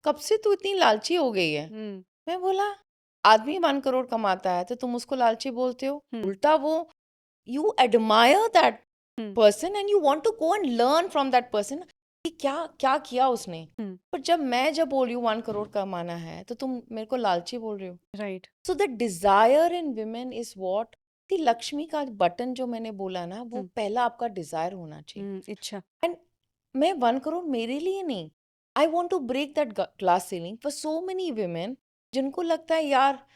कब से तू इतनी लालची हो गई है? मैं बोला आदमी 1 करोड़ कमाता है तो तुम उसको लालची बोलते हो। हम्म उल्टा वो you admire that hmm person and you want to go and learn from that person कि क्या क्या किया उसने। हम्म पर जब बोल रही हूँ 1 करोड़ कमाना है तो तुम मेरे को लालची बोल रहे हो। Right so the desire in women is what the Lakshmi का बटन जो मैंने बोला ना वो पहला आपका डिजायर होना चाहिए। इच्छा एंड मैं 1 करोड़ मेरे लिए नहीं, I want to break that glass ceiling for so many women जिनको लगता है यार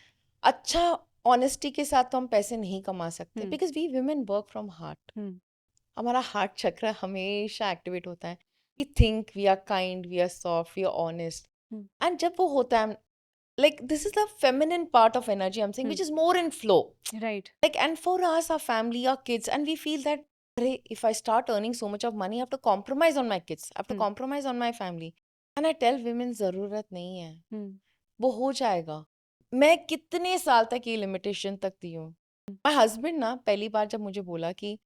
अच्छा ऑनेस्टी के साथ तो हम पैसे नहीं कमा सकते because we women work from heart. हमारा हार्ट चक्र हमेशा एक्टिवेट होता है। We think we are kind, we are soft, we are honest. And जब वो होता है like this is the feminine part of energy I'm saying which is more in flow, right like, and for us our family, our kids, and we feel that "Arey, if I start earning so much of money I have to compromise on my kids, I have to compromise on my family." And I tell women जरूरत नहीं है, वो हो जाएगा। मैं कितने साल तक ये लिमिटेशन तक दी हूँ। माय हस्बैंड ना पहली बार जब मुझे बोला कि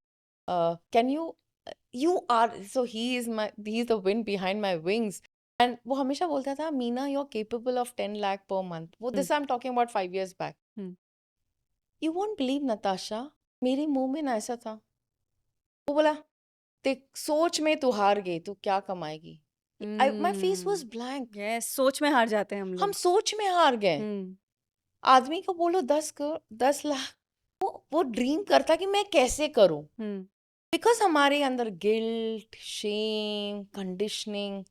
can you are so he is the wind behind my wings, and वो हमेशा बोलता था Meena you are capable of 10 lakh per month. वो this I am talking about 5 years back. You won't believe Natasha, मेरे मुंह में ना ऐसा था। वो बोला देख सोच में तू हार गई, तू क्या कमाएगी। My face was blank. Yes सोच में हार जाते हैं हम हम लोग सोच में हार गए। आदमी को बोलो 10 लाख, वो ड्रीम करता कि मैं कैसे करूं, बिकॉज हमारे अंदर गिल्ट, शेम, कंडीशनिंग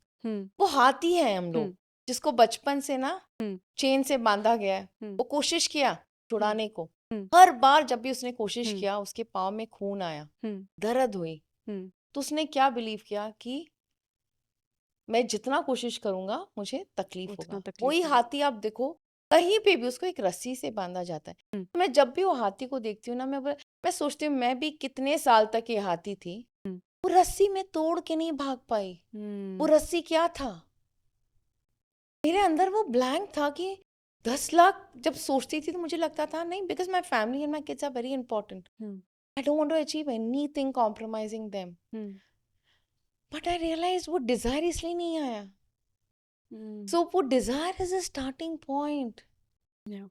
वो हाथी है हम लोग, जिसको बचपन से ना चेन से बांधा गया है। वो कोशिश किया छुड़ाने को, हर बार जब भी उसने कोशिश किया उसके पाँव में खून आया, दर्द हुई, तो उसने क्या बिलीव किया कि मैं जितना कोशिश करूंगा मुझे तकलीफ उतना होगा। तकलीफ वही होगा। हाथी आप देखो कहीं पे भी उसको एक रस्सी से बांधा जाता है। तो मैं जब भी वो हाथी को देखती हूँ ना मैं सोचती हूँ मैं भी कितने साल तक ये हाथी थी, वो रस्सी में तोड़ के नहीं भाग पाई। वो रस्सी क्या था, मेरे अंदर वो ब्लैंक था कि 10 लाख जब सोचती थी तो मुझे लगता था नहीं, because my family and my kids are very important, I don't want to achieve anything compromising them. But I realise वो डिजायर इसलिए नहीं आया। सो वो desire is a starting point.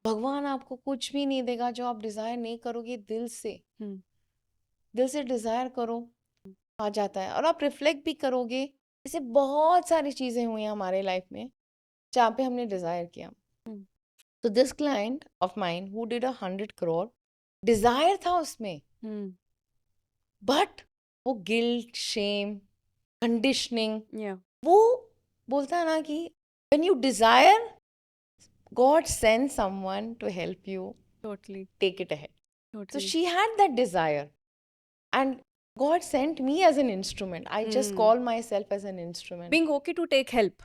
भगवान आपको कुछ भी नहीं देगा जो आप डिजायर नहीं करोगे दिल से। दिल से डिजायर करो, आ जाता है। और आप रिफ्लेक्ट भी करोगे, ऐसे बहुत सारी चीजें हुई हैं हमारे लाइफ में जहाँ पे हमने डिजायर किया। तो this client of mine who did 100 crore, desire था उसमें, बट वो गिल्ट, शेम, कंडीशनिंग, वो बोलता है ना कि when you desire God sends someone to help you totally take it ahead. So totally she had that desire, and God sent me as an instrument. I just call myself as an instrument. being okay to take help,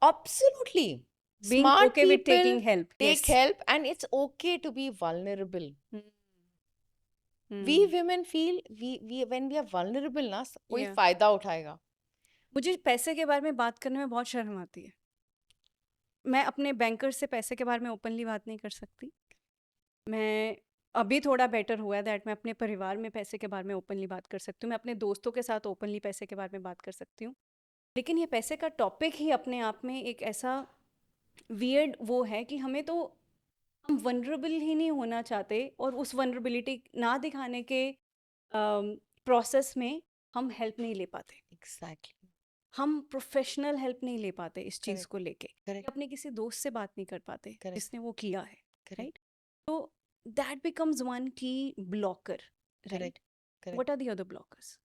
Absolutely. being Smart okay with people taking help. take Yes. help, and it's okay to be vulnerable. We women feel we when we are vulnerable ना कोई Yeah. फायदा उठाएगा। मुझे पैसे के बारे में बात करने में बहुत शर्म आती है। मैं अपने बैंकर से पैसे के बारे में ओपनली बात नहीं कर सकती। मैं अभी थोड़ा बेटर हुआ है दैट मैं अपने परिवार में पैसे के बारे में ओपनली बात कर सकती हूँ। मैं अपने दोस्तों के साथ ओपनली पैसे के बारे में बात कर सकती हूँ। लेकिन ये पैसे का टॉपिक ही अपने आप में एक ऐसा वियर्ड वो है कि हमें तो हम वनरेबल ही नहीं होना चाहते, और उस वनरेबिलिटी ना दिखाने के प्रोसेस में हम हेल्प नहीं ले पाते। Exactly. हम प्रोफेशनल हेल्प नहीं ले पाते इस चीज़ Correct. को लेके, Correct. अपने किसी दोस्त से बात नहीं कर पाते Correct. जिसने वो किया है, Correct. राइट? तो that becomes one key blocker, right? Correct. Correct. What are the other blockers?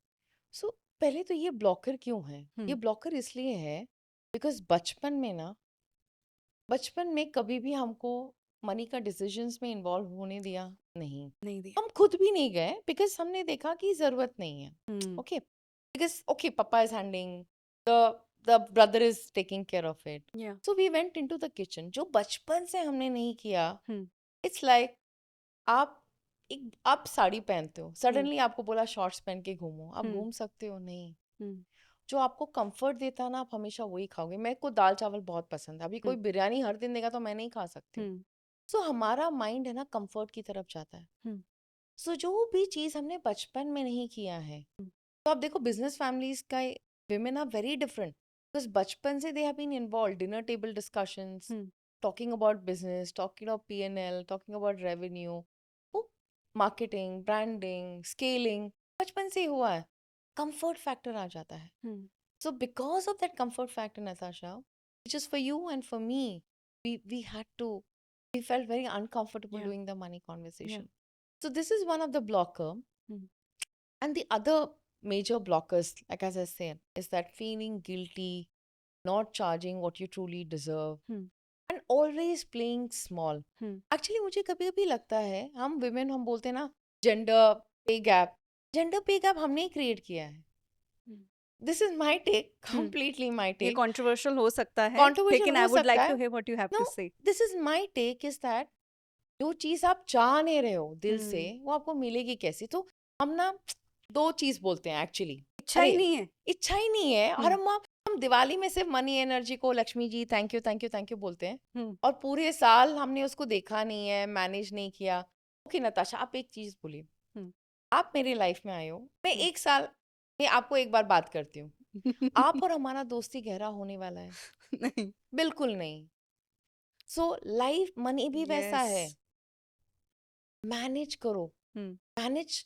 So पहले तो ये ब्लॉकर क्यों है? ये ब्लॉकर इसलिए है बिकॉज बचपन में कभी भी हमको मनी का डिसीजंस में इन्वॉल्व होने दिया नहीं। नहीं दिया। हम खुद भी नहीं गए बिकॉज हमने देखा कि जरूरत नहीं है। ओके, बिकॉज ओके पापा is handling, the brother is taking care of it, या so we went into the kitchen. जो बचपन से हमने नहीं किया, हम्म इट्स लाइक आप साड़ी पहनते हो, सडनली आपको बोला शॉर्ट्स पहन के घूमो, आप घूम सकते हो? नहीं। जो आपको कंफर्ट देता है ना आप हमेशा वही खाओगे। मेरे को दाल चावल बहुत पसंद है, अभी कोई बिरयानी हर दिन देगा तो मैं नहीं खा सकती हूँ। सो हमारा माइंड है ना कंफर्ट की तरफ जाता है। सो जो भी चीज हमने बचपन में नहीं किया है, तो आप देखो बिजनेस फैमिलीज का women are very different because बचपन से they have been involve, dinner table discussions, talking about business, talking about P&L, talking about revenue, वो marketing, branding, scaling बचपन से ही हुआ है. Comfort factor आ जाता है. Hmm. So because of that comfort factor, Natasha, which is for you and for me, we felt very uncomfortable Yeah. doing the money conversation. So this is one of the blocker. And the other major blockers, like as I said, is that feeling guilty, not charging what you truly deserve, and always playing small. Actually, मुझे कभी-कभी लगता है हम women हम बोलते हैं ना gender pay gap हमने ही create किया है. This is my take, completely my ये take. controversial हो सकता है, Controversial लेकिन हो I would सकता like है. to hear what you have No, to say. this is my take is that जो चीज आप चाह नहीं रहे हो दिल से हम्म। वो आपको मिलेगी कैसे. तो हम ना दो चीज बोलते हैं एक्चुअली. इच्छा ही नहीं है. इच्छा ही नहीं है और हम दिवाली में सिर्फ मनी एनर्जी को Lakshmi ji thank you thank you thank you बोलते हैं और पूरे साल हमने उसको देखा नहीं है, मैनेज नहीं किया. ओके नताशा, आप एक चीज बोलिए, आप मेरे लाइफ में आए हो, मैं एक साल में आपको एक बार बात करती हूँ, आप और हमारा दोस्ती गहरा होने वाला है? नहीं. बिल्कुल नहीं. सो लाइफ मनी भी वैसा है, Yes. मैनेज करो. मैनेज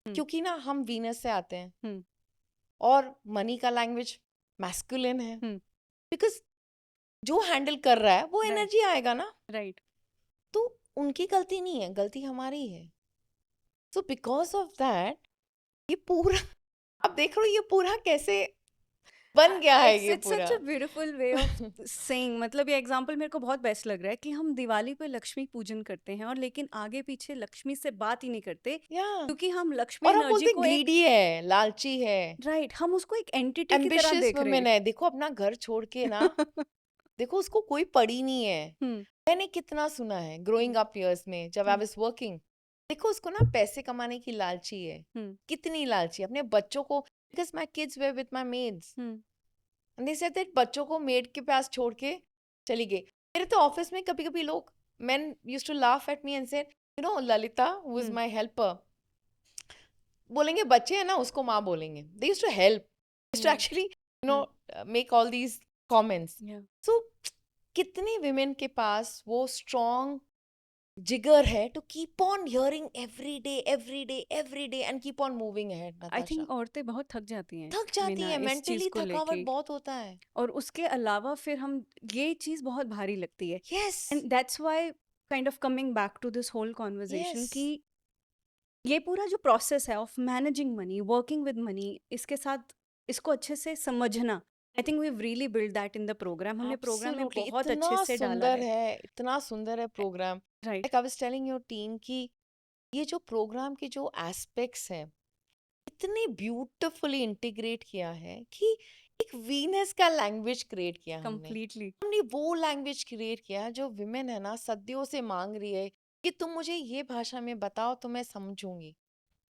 क्योंकि ना हम वीनस से आते हैं और मनी का लैंग्वेज मैस्कुलिन है, बिकॉज जो हैंडल कर रहा है वो Right. एनर्जी आएगा ना. Right. तो उनकी गलती नहीं है, गलती हमारी है. सो बिकॉज ऑफ दैट ये पूरा आप देख रहे हो ये पूरा कैसे बन गया है. ये It's पूरा such a beautiful way of saying. मतलब ये एग्जाम्पल मेरे को बहुत बेस्ट लग रहा है कि हम दिवाली पे लक्ष्मी पूजन करते हैं और लेकिन आगे पीछे लक्ष्मी से बात ही नहीं करते, या क्योंकि हम लक्ष्मी और हम एनर्जी बोलते को एक ग्रीडी है, लालची है, राइट हम उसको एक एंटिटी की तरह एम्बिशियस देख रहे वुमेन हैं. है. देखो अपना घर छोड़ के ना देखो उसको कोई पड़ी नहीं है. मैंने कितना सुना है ग्रोइंग अप इयर्स में जब आई वाज वर्किंग. देखो उसको ना पैसे कमाने की लालची है, कितनी लालची है अपने बच्चों को. Because my kids were with my maids and they said that बच्चों को मेड के पास छोड़ के चली गई. मेरे तो ऑफिस में कभी कभी लोग men used to laugh at me and said, you know, Lalita, who is my helper, बोलेंगे बच्चे हैं ना उसको माँ बोलेंगे. They used to help, used to actually, you know, make all these comments. So कितने women के पास वो strong जिगर है to keep on hearing every day and keep on moving ahead. I think औरतें बहुत थक जाती हैं, थक जाती मीना, है, इस मेंटली चीज को थकावट लेके. बहुत होता है. और उसके अलावा फिर हम ये चीज बहुत भारी लगती है. Yes, and that's why kind of coming back to this whole conversation Yes. कि ये पूरा जो प्रोसेस है of managing money, working with money, इसके साथ इसको अच्छे से समझना, I think we really build that in the program. हमने प्रोग्राम में Absolutely. बहुत इतना अच्छे से डाला सुंदर है. है, इतना सुंदर है program. Right. Like I was telling your team कि ये जो प्रोग्राम के जो एस्पेक्ट्स हैं इतने ब्यूटीफुली इंटीग्रेट किया है कि एक वीनस का लैंग्वेज क्रिएट किया कंप्लीटली. हमने वो लैंग्वेज क्रिएट किया जो विमेन है ना सदियों से मांग रही है कि तुम मुझे ये भाषा में बताओ तो मैं समझूंगी.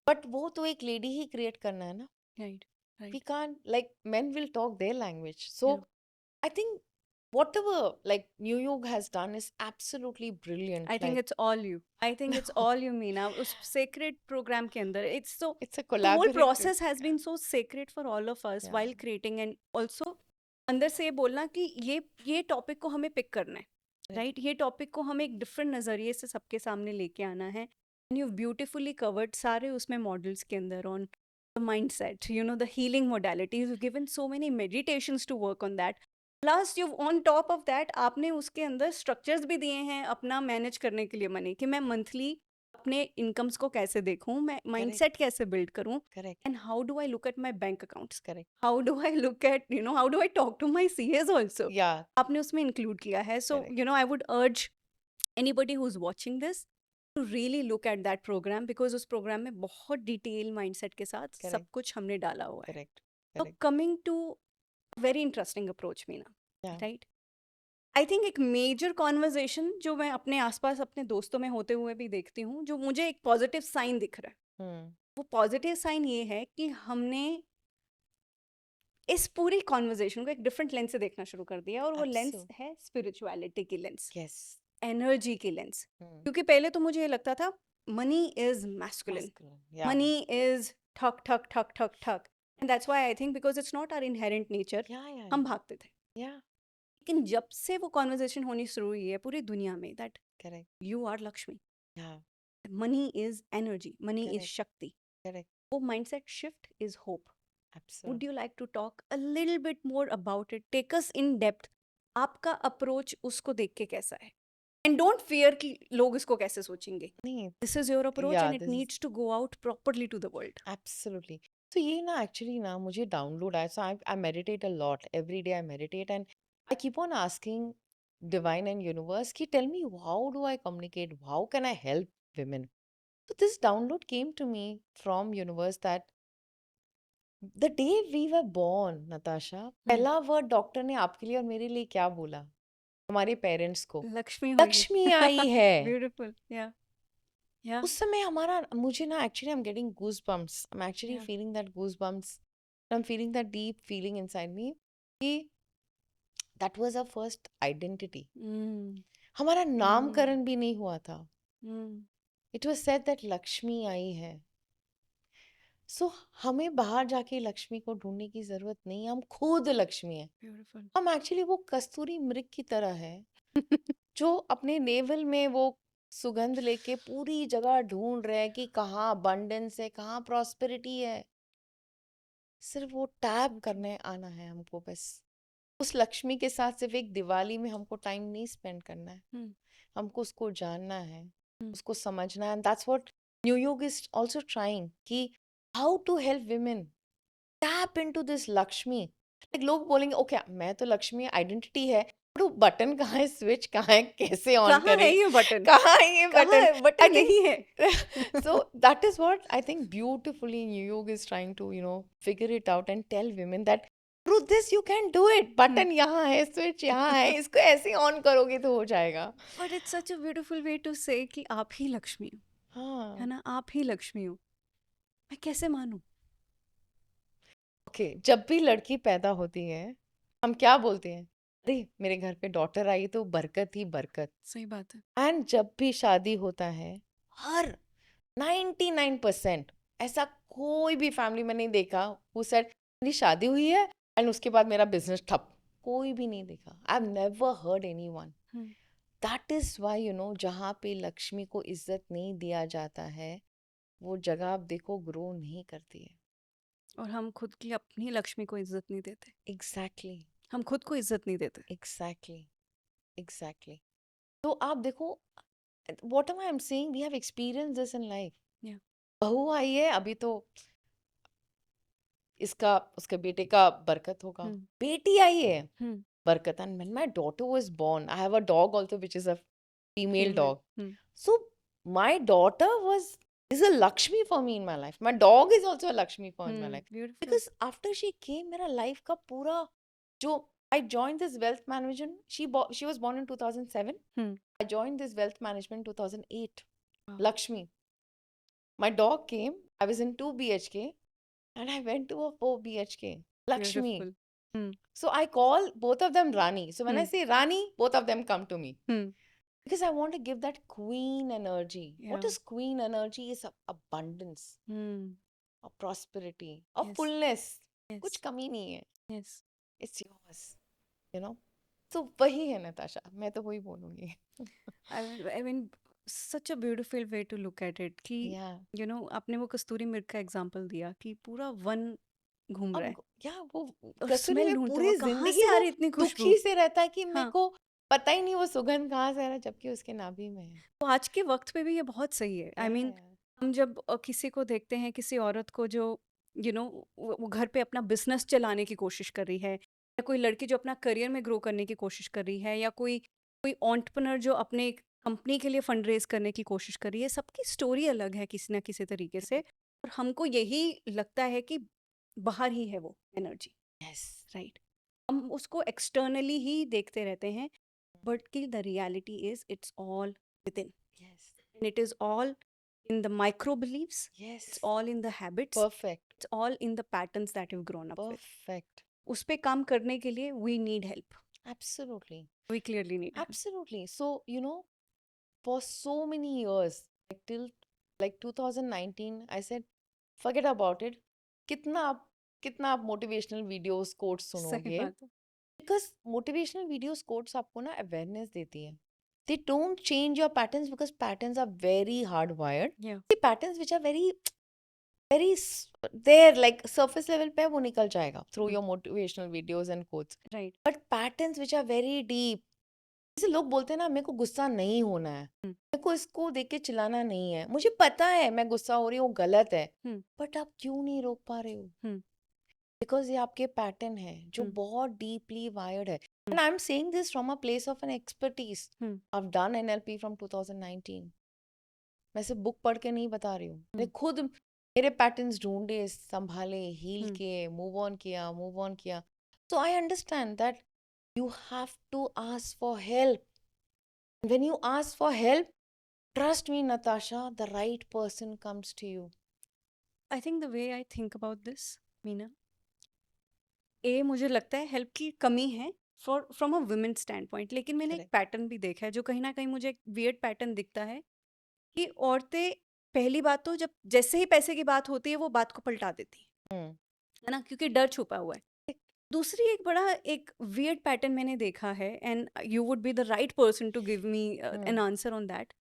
बट वो तो एक लेडी ही क्रिएट करना है ना. Right. We can't, like, men will talk their language. So I think whatever like New York has done is absolutely brilliant. I think Like, it's all you. I think it's all you, Meena. उस secret programme के अंदर it's so it's a the whole collaborative. process has been so sacred for all of us Yeah. while creating, and also अंदर से ये बोलना कि ये topic को हमें पिक करना है, राइट. ये टॉपिक को हमें एक डिफरेंट नज़रिए से सबके सामने लेके आना है. एंड यू ब्यूटिफुली कवर्ड सारे उसमें मॉडल्स के अंदर on the mindset, you know, the healing modalities, you given so many meditations to work on that. Plus you on top of that आपने उसके अंदर स्ट्रक्चर्स भी दिए हैं अपना मैनेज करने के लिए मनी, कि मैं मंथली अपने इनकम्स को कैसे देखूं, मैं माइंडसेट कैसे बिल्ड करूं, Correct. and how do I look at my bank accounts, Correct. how do I look at, you know, how do I talk to my CAs also. Yeah. आपने उसमें include किया है. So Correct. you know, I would urge anybody who's watching this to really look at that program, because उस programme में बहुत detail mindset के साथ सब Correct. कुछ हमने डाला हुआ है. Correct. So Correct. coming to very interesting approach, Meena. Yeah. Right. I think एक मेजर कॉन्वर्जेशन जो मैं अपने आसपास अपने दोस्तों में होते हुए भी देखती हूँ, जो मुझे एक पॉजिटिव साइन दिख रहा है, वो पॉजिटिव साइन ये है कि हमने इस पूरी कॉन्वर्जेशन को एक डिफरेंट लेंस से देखना शुरू कर दिया, और वो लेंस Absolutely. है स्पिरिचुअलिटी की लेंस, Yes. एनर्जी की लेंस. क्योंकि पहले तो मुझे ये लगता था money is masculine, Masculine. Yeah. Money is ठक ठक ठक ठक ठक, and that's why I think because it's not our inherent nature, Yeah. Yeah. हम भागते थे. Yeah. लेकिन जब से वो कॉन्वर्जेशन होनी शुरू हुई है पूरी दुनिया में that Correct. You are Lakshmi, Yeah. Money is energy, money is Correct. Shakti, Correct. वो mindset shift is hope. Would Absolutely. you like to talk a little bit more about it? Take us in depth. आपका approach उसको देख के कैसा है? And don't fear कि लोग इसको कैसे सोचेंगे. नहीं, This is your approach yeah, and it this is needs to go out properly to the world. absolutely. So ये ना actually ना मुझे download आया. So I meditate a lot. Every day I meditate and I keep on asking divine and universe कि tell me how do I communicate? How can I help women? So this download came to me from universe that the day we were born, Natasha, पहला word doctor ने आपके लिए और मेरे लिए क्या बोला? हमारे पेरेंट्स को लक्ष्मी होगी. लक्ष्मी आई है. Beautiful. Yeah. Yeah. उस समय हमारा मुझे ना actually I am getting goose bumps. I am actually Yeah. Feeling that goose bumps. I am feeling that deep feeling inside me कि that was our first identity. Mm. हमारा Mm. नामकरण भी नहीं हुआ था. Mm. It was said that Lakshmi आई है. So हमें बाहर जाके लक्ष्मी को ढूंढने की जरूरत नहीं. हम खुद लक्ष्मी हैं. Beautiful. हम एक्चुअली वो कस्तूरी मृग की तरह है जो अपने नेवल में वो सुगंध लेके पूरी जगह ढूंढ रहे हैं कि कहाँ अबंडेंस है, कहाँ प्रॉस्पेरिटी है. सिर्फ वो टैप So true. करने आना है हमको बस. उस लक्ष्मी के साथ सिर्फ एक दिवाली में हमको टाइम नहीं स्पेंड करना है. Hmm. हमको उसको जानना है, Hmm. उसको समझना है. And that's what new Yog is also trying कि how to help women tap into this Lakshmi. Like लोग बोलेंगे ओके मैं तो लक्ष्मी आइडेंटिटी है, बट वो बटन कहाँ है, स्विच कहाँ है, कैसे ऑन कहाँ है करें, ये बटन? कहाँ है ये कहाँ बटन. है? I बटन think नहीं है. so that is what I think beautifully New York is trying to figure it out and tell women that through this you can do it. Button यहाँ है, switch यहाँ है, इसको ऐसे on करोगे तो हो जाएगा. But it's such a beautiful way to say कि आप ही लक्ष्मी हो, है हाँ. ना? आप ही लक्ष्मी हो. मैं कैसे मानूं? ओके, जब भी लड़की पैदा होती है हम क्या बोलते हैं, अरे मेरे घर पे डॉटर आई तो बरकत ही बरकत. सही बात है. एंड जब भी शादी होता है हर 99% ऐसा कोई भी फैमिली में नहीं देखा हु सेड मेरी शादी हुई है एंड उसके बाद मेरा बिजनेस ठप. कोई भी नहीं देखा. I have never heard anyone. Hmm. That is why जहाँ पे लक्ष्मी को इज्जत नहीं दिया जाता है वो जगह आप देखो ग्रो नहीं करती है. और हम खुद की अपनी लक्ष्मी को इज्जत नहीं देते. एग्जैक्टली. हम खुद को इज्जत नहीं देते. एग्जैक्टली. एग्जैक्टली. तो आप देखो what am I am saying, we have experience this in life. Yeah. बहू आई है अभी तो इसका उसके बेटे का बरकत होगा. हम्म. बेटी आई है हम्म. बरकत. And when my daughter was born I have a dog also which is a female Female. dog. Hmm. So my daughter is a Lakshmi for me in my life. My dog is also a Lakshmi for in my life. Beautiful. Because after she came मेरा life का पूरा जो I joined this wealth management, she was born in 2007. Hmm. I joined this wealth management in 2008. Wow. Lakshmi. My dog came. I was in 2 BHK and I went to a 4 BHK. Lakshmi. Beautiful. Hmm. So I call both of them Rani. So when I Hmm. say Rani, both of them come to me. Hmm. Because I want to give that queen energy. What Yeah. is queen energy? Is abundance, hmm. of prosperity, of Yes. fullness. Yes. कुछ कमी नहीं है. Yes. It's yours. You know? So वही है नताशा. मैं तो वही बोलूँगी. I mean, such a beautiful way to look at it कि Yeah. आपने वो कस्तूरी मृग का एग्जांपल दिया कि पूरा वन घूम रहा है वो और कस्तूरी स्मेल में ढूंढता पूरी हुआ कहाँ जिंदगी से आ वो रही इतनी खुशबू. दुखी से रहता है कि मेरे हाँ. को पता ही नहीं वो सुगंध कहाँ से आ रहा है जबकि उसके नाभि में है. तो आज के वक्त पे भी ये बहुत सही है. आई मीन हम जब किसी को देखते हैं, किसी औरत को जो वो घर पे अपना बिजनेस चलाने की कोशिश कर रही है, या कोई लड़की जो अपना करियर में ग्रो करने की कोशिश कर रही है, या कोई कोई एंटरप्रेन्योर जो अपने कंपनी के लिए फंड रेज करने की कोशिश कर रही है, सबकी स्टोरी अलग है किसी ना किसी तरीके से. और हमको यही लगता है कि बाहर ही है वो एनर्जी. यस. राइट. हम उसको एक्सटर्नली ही देखते रहते हैं, बट कि the reality is it's all with in. Yes. And it is all in the micro beliefs, yes. it's all in the habits, perfect. it's all in the patterns that you've grown up with. Perfect. उस पे काम करने के लिए we need help. Absolutely. We clearly need help. Absolutely. So, for so many years, like till like 2019, I said, forget about it. कितना आप motivational videos quotes सही सुनोगे. बात है. Because motivational videos quotes आपको ना awareness देती है. They don't change your patterns because patterns are very hardwired. Yeah. The patterns which are there, like surface level पे वो निकल जाएगा through your motivational videos and quotes. Right. But patterns which are very deep. जैसे लोग बोलते हैं ना, मेरे को गुस्सा नहीं होना है, मेरे को इसको देख के चिल्लाना नहीं है, मुझे पता है मैं गुस्सा हो रही हूँ, वो गलत है, बट आप क्यों नहीं रोक पा रहे हो? बिकॉज ये आपके पैटर्न है जो बहुत डीपली वायर्ड है. And I am saying this from a place of an expertise. I have done NLP from 2019. मैं सिर्फ बुक पढ़ के नहीं बता रही हूँ, मैंने खुद मेरे पैटर्न्स ढूंढे, संभाले, हील किए, मूव ऑन किया. So I understand that you have to ask for help. When you ask for help, trust me, Natasha, the right person comes to you. I think the way I think about this, Meena, मुझे लगता है help की कमी है from a women stand point, लेकिन मैंने एक Correct. Pattern भी देखा है जो कहीं ना कहीं मुझे एक वियर्ड पैटर्न दिखता है कि औरतें पहली बात तो जब जैसे ही पैसे की बात होती है वो बात को पलटा देती है ना, क्योंकि डर छुपा हुआ है. दूसरी एक वियर्ड पैटर्न मैंने देखा है, and you would be the right person to give me an answer on that.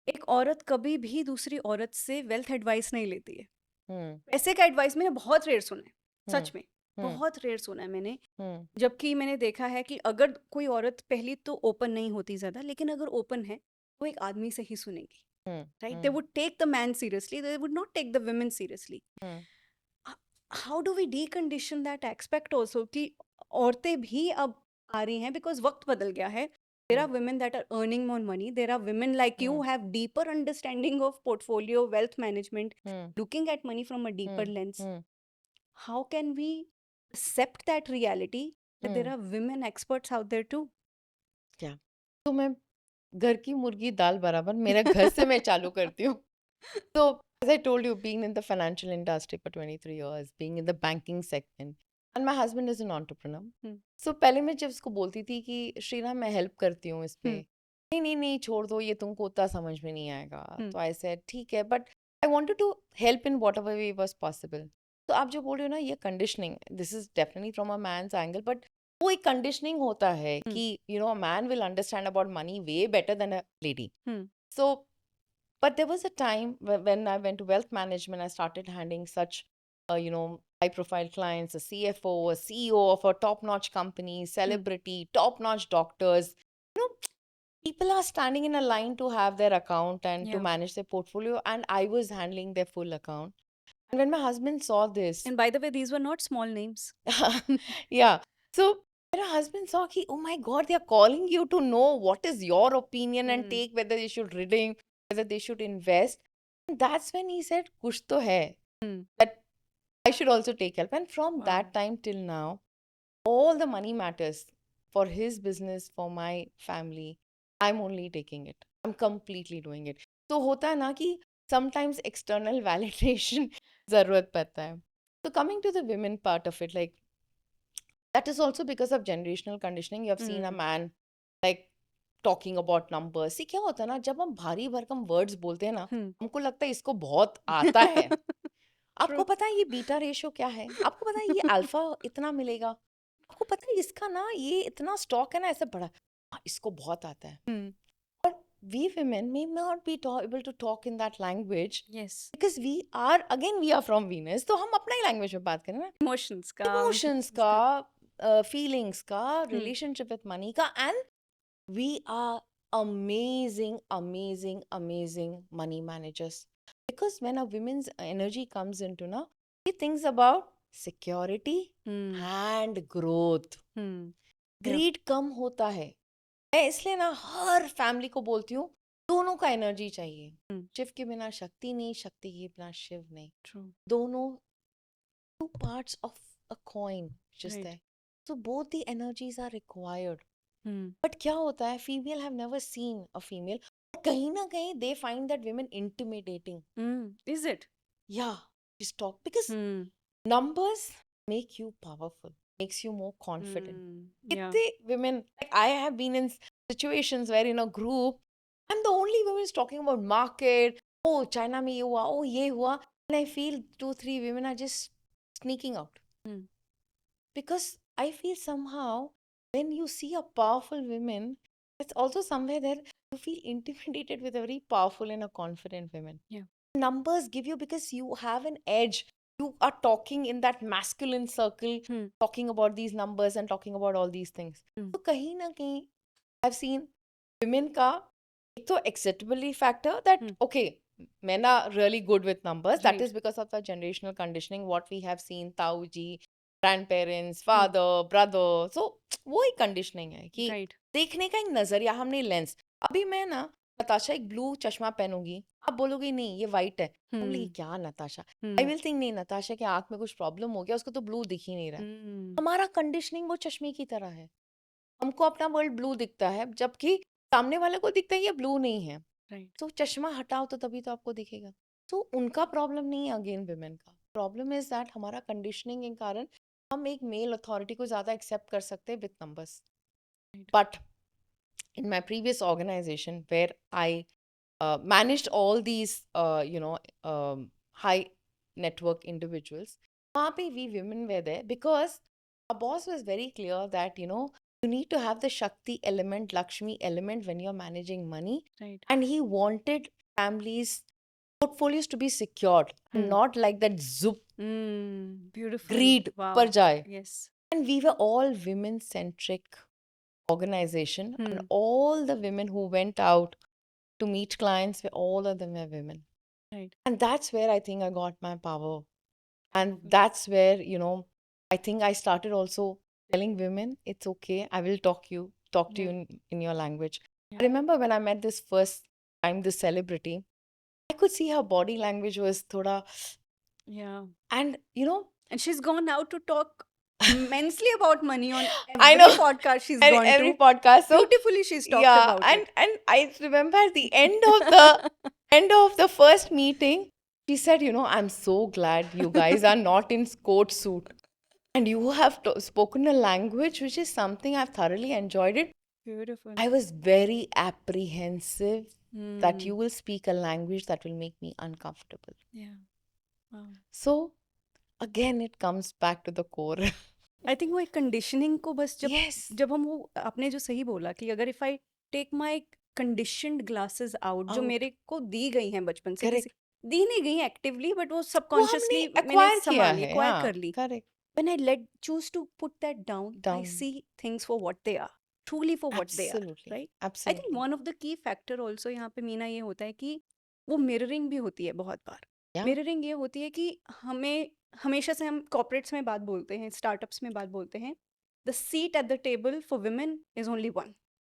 एक औरत कभी भी दूसरी औरत से वेल्थ एडवाइस नहीं लेती है. पैसे का एडवाइस मैंने बहुत रेयर सुना है, सच में बहुत रेयर सुना है मैंने. जबकि मैंने देखा है कि अगर कोई औरत पहली तो ओपन नहीं होती ज़्यादा, लेकिन अगर ओपन है वो एक आदमी से ही सुनेगी. Right, they would take the man seriously, they would not take the women seriously. How do we decondition that expect also कि औरतें भी अब आ रही हैं, बिकॉज वक्त बदल गया है. There are women that are earning more money. There are women like you have deeper understanding of portfolio, wealth management, looking at money from a deeper lens. How can we accept that reality that there are women experts out there too? क्या तो मैं घर की मुर्गी दाल बराबर, मेरा घर से मैं चालू करती हूँ. So as I told you, being in the financial industry for 23 years, being in the banking segment, and my husband is an entrepreneur. So पहले मैं जब उसको बोलती थी कि श्रीराम मैं हेल्प करती हूँ इस पे, नहीं नहीं नहीं छोड़ दो, ये तुमको उतना समझ में नहीं आएगा. तो आई सेड ठीक है, but I wanted to help in whatever way was possible. तो आप जो बोल रहे हो ना, ये conditioning, this is definitely from a man's angle, but वो एक कंडीशनिंग होता है कि you know a man will understand about money way better than a lady. So but there was a time when I went to wealth management, I started handling such, high profile clients, a CFO, a CEO of a top notch company, celebrity, top notch doctors. You know, people are standing in a line to have their account and to Yeah. manage their portfolio, and I was handling their full account. And when my husband saw this, And by the way, these were not small names. yeah. So when my husband saw, oh my God, they are calling you to know what is your opinion and take whether they should redeem, whether they should invest. And that's when he said, kuch to hai, that I should also take help. And from that time till now, all the money matters for his business, for my family, I'm only taking it. I'm completely doing it. So होता है ना कि sometimes external validation ज़रूरत पड़ता है. So coming to the women part of it, like that is also because of generational conditioning. You have seen a man like talking about numbers. See क्या होता है ना, जब हम भारी भरकम words बोलते हैं ना, हमको लगता है इसको बहुत आता है. आपको पता है ये बीटा रेशो क्या है? आपको पता है ये अल्फा इतना मिलेगा? आपको पता है इसका ना ये इतना स्टॉक है ना ऐसे बड़ा, इसको बहुत आता है. But we women may not be able to talk in that language. Yes. Because we are from Venus, तो हम अपना ही लैंग्वेज में बात करें ना. Emotions का, Emotions का, feelings का, relationship with money का, and we are amazing money managers. Because when a women's energy comes into na, he thinks about security and growth. Greed कम होता है. मैं इसलिए ना हर फैमिली को बोलती हूँ, दोनों का एनर्जी चाहिए. शिव के बिना शक्ति नहीं, शक्ति के बिना शिव नहीं. दोनों two parts of a coin just there. So both the energies are required. But क्या होता है, female have never seen a female. कहीं ना कहीं they find that women intimidating. Is it? Yeah, just talk because numbers make you powerful, makes you more confident. Yeah. कितने women, like I have been in situations where in a group, I'm the only woman who's talking about market. Oh, China में ये हुआ, oh ये हुआ, and I feel 2-3 women are just sneaking out. Because I feel somehow when you see a powerful woman, it's also somewhere there you feel intimidated with a very powerful and a confident woman. Yeah. Numbers give you because you have an edge. You are talking in that masculine circle, Hmm. talking about these numbers and talking about all these things. Hmm. So kahin na kahin, I've seen women ka ek to acceptability factor that Hmm. okay, men are really good with numbers. That Right. is because of the generational conditioning, what we have seen, Tauji, grandparents, Hmm. father, brother. So वो ही conditioning है कि Right. देखने का एक नजरिया हमने lens. अभी मैं ना नताशा एक ब्लू चश्मा पहनूंगी, आप बोलोगे नहीं ये वाइट है, मैं बोलेगी Hmm. क्या नताशा, आई Hmm. विल थिंक नहीं नताशा के आंख में कुछ प्रॉब्लम हो गया, उसको तो ब्लू दिख ही नहीं रहा है. Hmm. हमारा कंडीशनिंग वो चश्मे की तरह है, हमको अपना वर्ल्ड ब्लू दिखता है जबकि सामने वाले को दिखता है ये ब्लू नहीं है. Right. तो चश्मा हटाओ तो तभी तो आपको दिखेगा. तो उनका प्रॉब्लम नहीं है अगेन विमेन का प्रॉब्लम इज दैट हमारा कंडीशनिंग के कारण हम एक मेल अथॉरिटी को ज्यादा एक्सेप्ट कर सकते हैं with numbers. Right. But in my previous organization where I managed all these high network individuals, वहाँ पे we women were there because our boss was very clear that you need to have the Shakti element, Lakshmi element when you're managing money, Right. and he wanted families portfolios to be secured and Hmm. not like that zoop Beautiful. greed Wow. ऊपर जाए. Yes. And we were all women centric organization, and Hmm. all the women who went out to meet clients all of them were women. Right. And that's where I think I got my power. And Beautiful. that's where I think I started also telling women it's okay, I will talk to you Yeah. in your language. Yeah. I remember when I met this first time this celebrity, I could see her body language was thoda, Yeah. and And she's gone out to talk immensely about money on I every know podcast she's and gone every to. podcast. So Beautifully, she's talked yeah, about and I remember at the it. end of the first meeting, she said, I'm so glad you guys are not in coat suit and you have spoken a language which is something I've thoroughly enjoyed it. Beautiful. I was very apprehensive that Hmm. you will speak a language that will make me uncomfortable. Yeah. Wow. So again, it comes back to the core. I think वो एक conditioning को बस जब Yes, जब हम वो आपने जो सही बोला कि अगर if I take my conditioned glasses out जो out. मेरे को दी गई हैं बचपन से किसी Correct. दी नहीं गई एक्टिवली बट वो वो हमने सबकॉन्शियसली मैंने acquire किया संभाली है, एक्वायर हाँ, कर ली correct. When I let choose to put that down I Down. See things for what they are truly for what they are Absolutely. Right I think Absolutely. One of the key factor also यहाँ पे मीना ये होता है कि वो mirroring भी होती है बहुत बार Yeah. मिररिंग ये होती है कि हमें हमेशा से हम कॉर्पोरेट्स में बात बोलते हैं स्टार्टअप्स में बात बोलते हैं the seat at the table for women is only one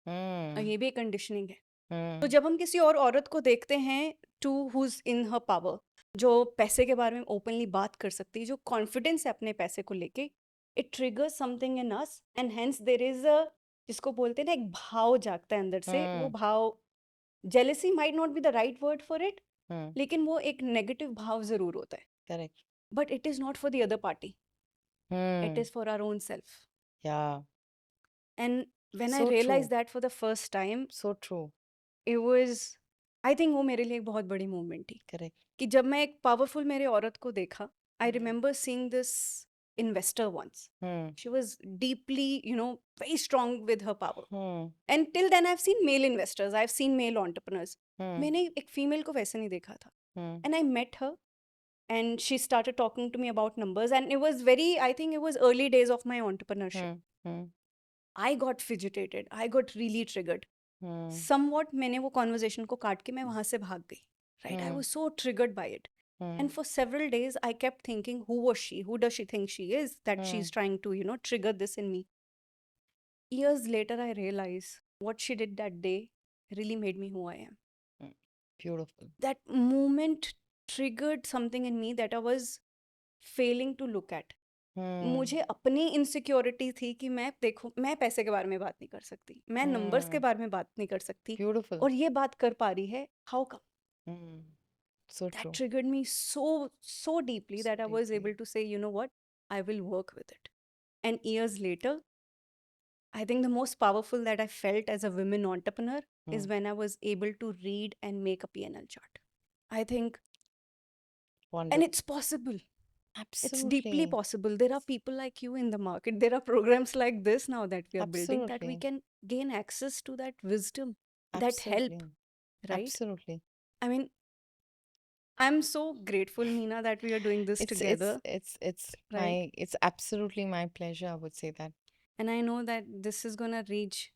Hmm. ये भी एक कंडीशनिंग है तो Hmm. जब हम किसी और औरत को देखते हैं to whose in her power जो पैसे के बारे में ओपनली बात कर सकती है जो कॉन्फिडेंस है अपने पैसे को लेके it triggers something in us and hence there is a जिसको बोलते हैं ना एक भाव जागता है अंदर से वो Hmm. भाव jealousy might not be the right word for it Hmm. लेकिन वो एक नेगेटिव भाव जरूर होता है Correct. But it is not for the other party Hmm. it is for our own self Yeah. and when I So realized true. that for the first time So true. it was I think वो मेरे लिए एक बहुत बड़ी movement थी Correct. कि जब मैं एक पावरफुल मेरे औरत को देखा I Hmm. remember seeing this investor once Hmm. she was deeply very strong with her power Hmm. and till then I've seen male investors I've seen male entrepreneurs Hmm. मैंने एक फीमेल को वैसे नहीं देखा था Hmm. and I met her and she started talking to me about numbers and it was very I think it was early days of my entrepreneurship Hmm. Hmm. I got fidgeted I got really triggered Hmm. somewhat मैंने वो conversation को काट के मैं वहाँ से भाग गई right I Hmm. Was so triggered by it Hmm. and for several days I kept thinking who was she who does she think she is that Hmm. she's trying to trigger this in me years later I realized what she did that day really made me who I am Hmm. Beautiful. that moment triggered something in me that I was failing to look at Hmm. मुझे अपनी insecurity थी कि मैं देखो मैं पैसे के बारे में बात नहीं कर सकती मैं नंबर्स के Hmm. बारे में बात नहीं कर सकती Beautiful. और ये बात कर पा रही है how come Hmm. So that true. triggered me so deeply So that I was deeply. able to say, you know what, I will work with it. And years later, I think the most powerful that I felt as a women entrepreneur is Hmm. when I was able to read and make a PNL chart. I think, and Wonderful. it's possible. It's deeply Absolutely. possible. There are people like you in the market. There are programs like this now that we are building that we Absolutely. can gain access to that wisdom, that help, Absolutely. right? Absolutely. I mean, I'm so grateful, Meena, that we are doing this It's together, right? it's absolutely my pleasure, I would say that. And I know that this is gonna reach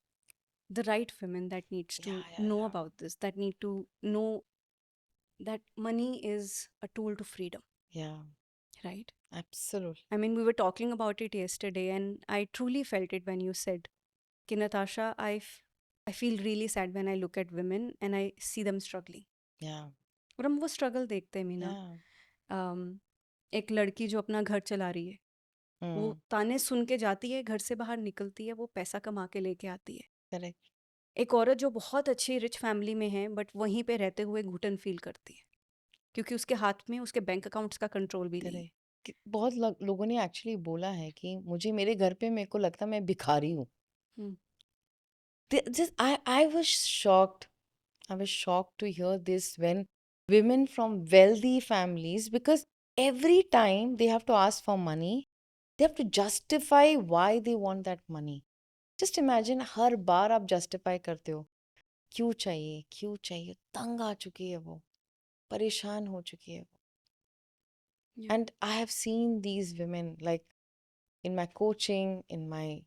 the right women that needs Yeah, to yeah, know yeah. about this, that need to know that money is a tool to freedom, Yeah, right? absolutely. I mean, we were talking about it yesterday, and I truly felt it when you said, Ki Natasha, I feel really sad when I look at women and I see them struggling. Yeah, और हम वो struggle देखते हैं Meena. yeah. um, एक लड़की जो अपना घर चला रही है, वो Mm, ताने सुन के जाती है, घर से बाहर निकलती है, वो पैसा कमा के लेके आती है. correct, एक औरत जो बहुत अच्छी रिच फैमिली में है बट वहीं पे रहते हुए घुटन फील करती है क्योंकि उसके हाथ में उसके बैंक अकाउंट्स का कंट्रोल भी नहीं है. correct. बहुत लोगों ने एक्चुअली बोला है कि मुझे मेरे घर पे मेरे को लगता है मैं भिखारी हूँ. हम्म. I was shocked. I was shocked to hear this when women from wealthy families, because every time they have to ask for money, they have to justify why they want that money. Just imagine, हर बार आप justify करते हो, क्यों चाहिए, तंग आ चुकी है वो, परेशान हो चुकी है वो. Yeah. And I have seen these women, like in my coaching, in my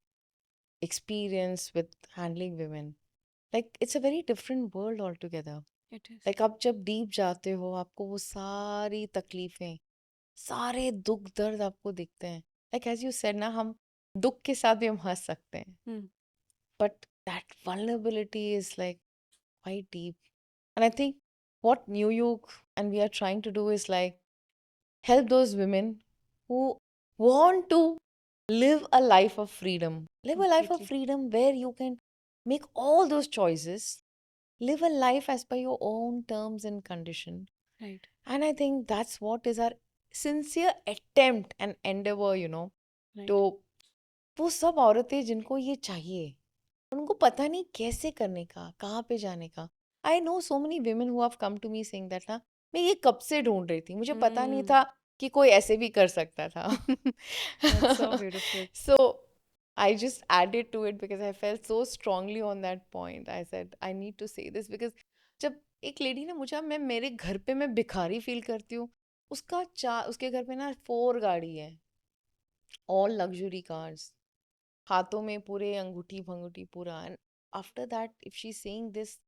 experience with handling women, like it's a very different world altogether. It is. Like आप जब डीप जाते हो, आपको वो सारी तकलीफें, सारे दुख दर्द आपको दिखते हैं. लाइक एज यू सेड ना, हम दुख के साथ भी हम हंस सकते हैं, hmm. But that vulnerability is like quite deep. And I think what New York and we are trying to do is like help those women who want to live a life of freedom. Live a life of Completely. freedom where you can make all those choices, live a life as per your own terms and condition. Right. And I think that's what is our sincere attempt and endeavor, Right. तो वो सब औरतें जिनको ये चाहिए, उनको पता नहीं कैसे करने का, कहाँ पे जाने का. I know so many women who have come to me saying that ना, मैं ये कब से ढूंढ रही थी, मुझे पता नहीं Hmm. था कि कोई ऐसे भी कर सकता था. That's so beautiful. So I just added to it because I felt so strongly on that point. I said I need to say this because जब एक लेडी ने मुझे, मैं मेरे घर पे मैं भिखारी फील करती हूँ. उसके घर पे ना 4 गाड़ी है, ऑल लग्जरी कार्स, हाथों में पूरे अंगूठी भंगूठी पूरा. And after that if she saying this,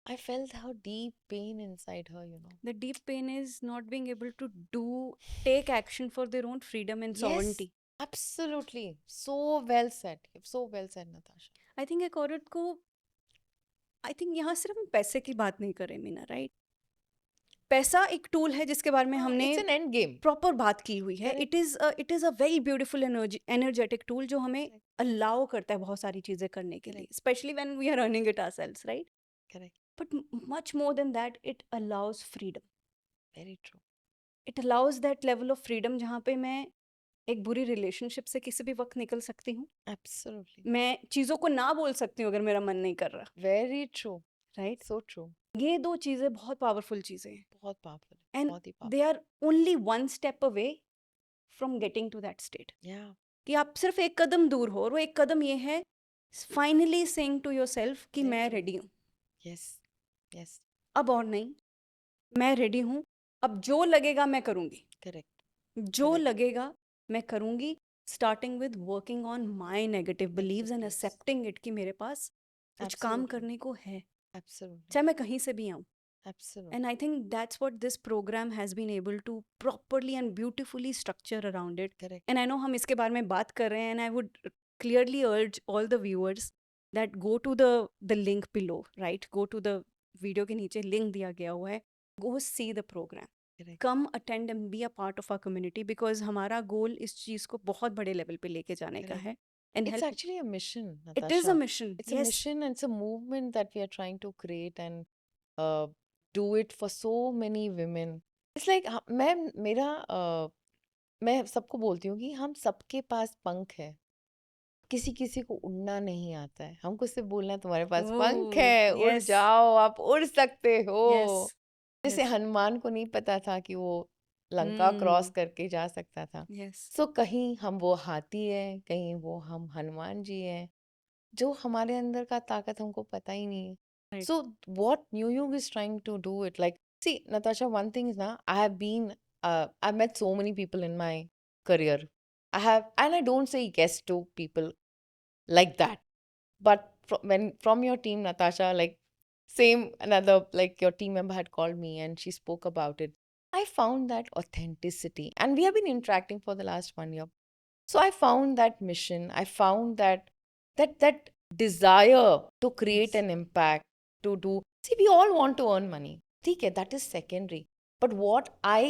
I felt her deep pain inside her. The deep pain is not being able to take action for their own freedom and Yes, sovereignty. absolutely. So well said. So well said, Natasha. I think एक औरत को, I think यहाँ सिर्फ हम पैसे की बात नहीं करें मीना, राइट? पैसा एक टूल है जिसके बारे में हमने It's an end game. Proper बात की हुई है. Correct. It is a very beautiful energetic tool जो हमें Correct. अलाउ करता है बहुत सारी चीज़ें करने के लिए, Correct. Specially when we are earning it ourselves, right? Correct. But much more than that, it allows freedom. Very true. It allows that level of freedom जहाँ पे मैं एक बुरी रिलेशनशिप से किसी भी वक्त निकल सकती हूँ. Absolutely. मैं चीज़ों को ना बोल सकती हूँ अगर मेरा मन नहीं कर रहा, Very true. Right? So true. ये दो चीज़ें बहुत पावरफुल चीज़ें हैं, बहुत powerful. एंड बहुत ही they powerful. Are only one step away from getting to that state. Yeah. कि आप सिर्फ एक कदम दूर हो, और वो एक कदम ये है, फाइनली सेइंग टू योरसेल्फ कि Very मैं true. रेडी हूँ, Yes. Yes. अब और नहीं, मैं रेडी हूँ, अब जो लगेगा मैं करूँगी, Correct. जो Correct. लगेगा मैं करूँगी. Starting with working on my negative beliefs and Negative beliefs. Accepting it कि मेरे पास कुछ काम Absolutely. करने को है, Absolutely. चाहे मैं कहीं से भी आऊँ. Absolutely. And I think that's what this program has been able to properly and beautifully structure around it. Correct. And I know हम इसके बारे में बात कर रहे हैं, and I would clearly urge all the viewers that go to the link below, right? Go to the video के नीचे link दिया गया हुआ है. Go see the program. Correct. Come attend and be a part of our community because हमारा goal इस चीज़ को बहुत बड़े level पे लेके जाने का Correct. है. And It's help. actually a mission, It is a Natasha. mission. It's a Yes. mission and it's a movement that we are trying to create and do it for so many women. It's like मैं सबको बोलती हूँ कि हम सबके पास पंख है. किसी किसी को उड़ना नहीं आता है. हमको सिर्फ बोलना है तुम्हारे पास पंख Oh, है, उड़ yes. जाओ, आप उड़ सकते हो. Yes. जैसे Yes. हनुमान को नहीं पता था कि वो लंका क्रॉस Hmm. करके जा सकता था। Yes. सो कहीं हम वो हाथी हैं, कहीं वो हम हनुमान जी हैं, जो हमारे अंदर का ताकत हमको पता ही नहीं है। Right. So what New York is trying to do it, like, see, Natasha, one thing is now I've met so many people in my career. And I don't say yes to people like that. But from your team, Natasha, like, same another, like, your team member had called me and she spoke about it. I found that authenticity, and we have been interacting for the last 1 year. So I found that mission. I found that desire to create Yes. an impact, to do. See, we all want to earn money. ठीक है, that is secondary. But what I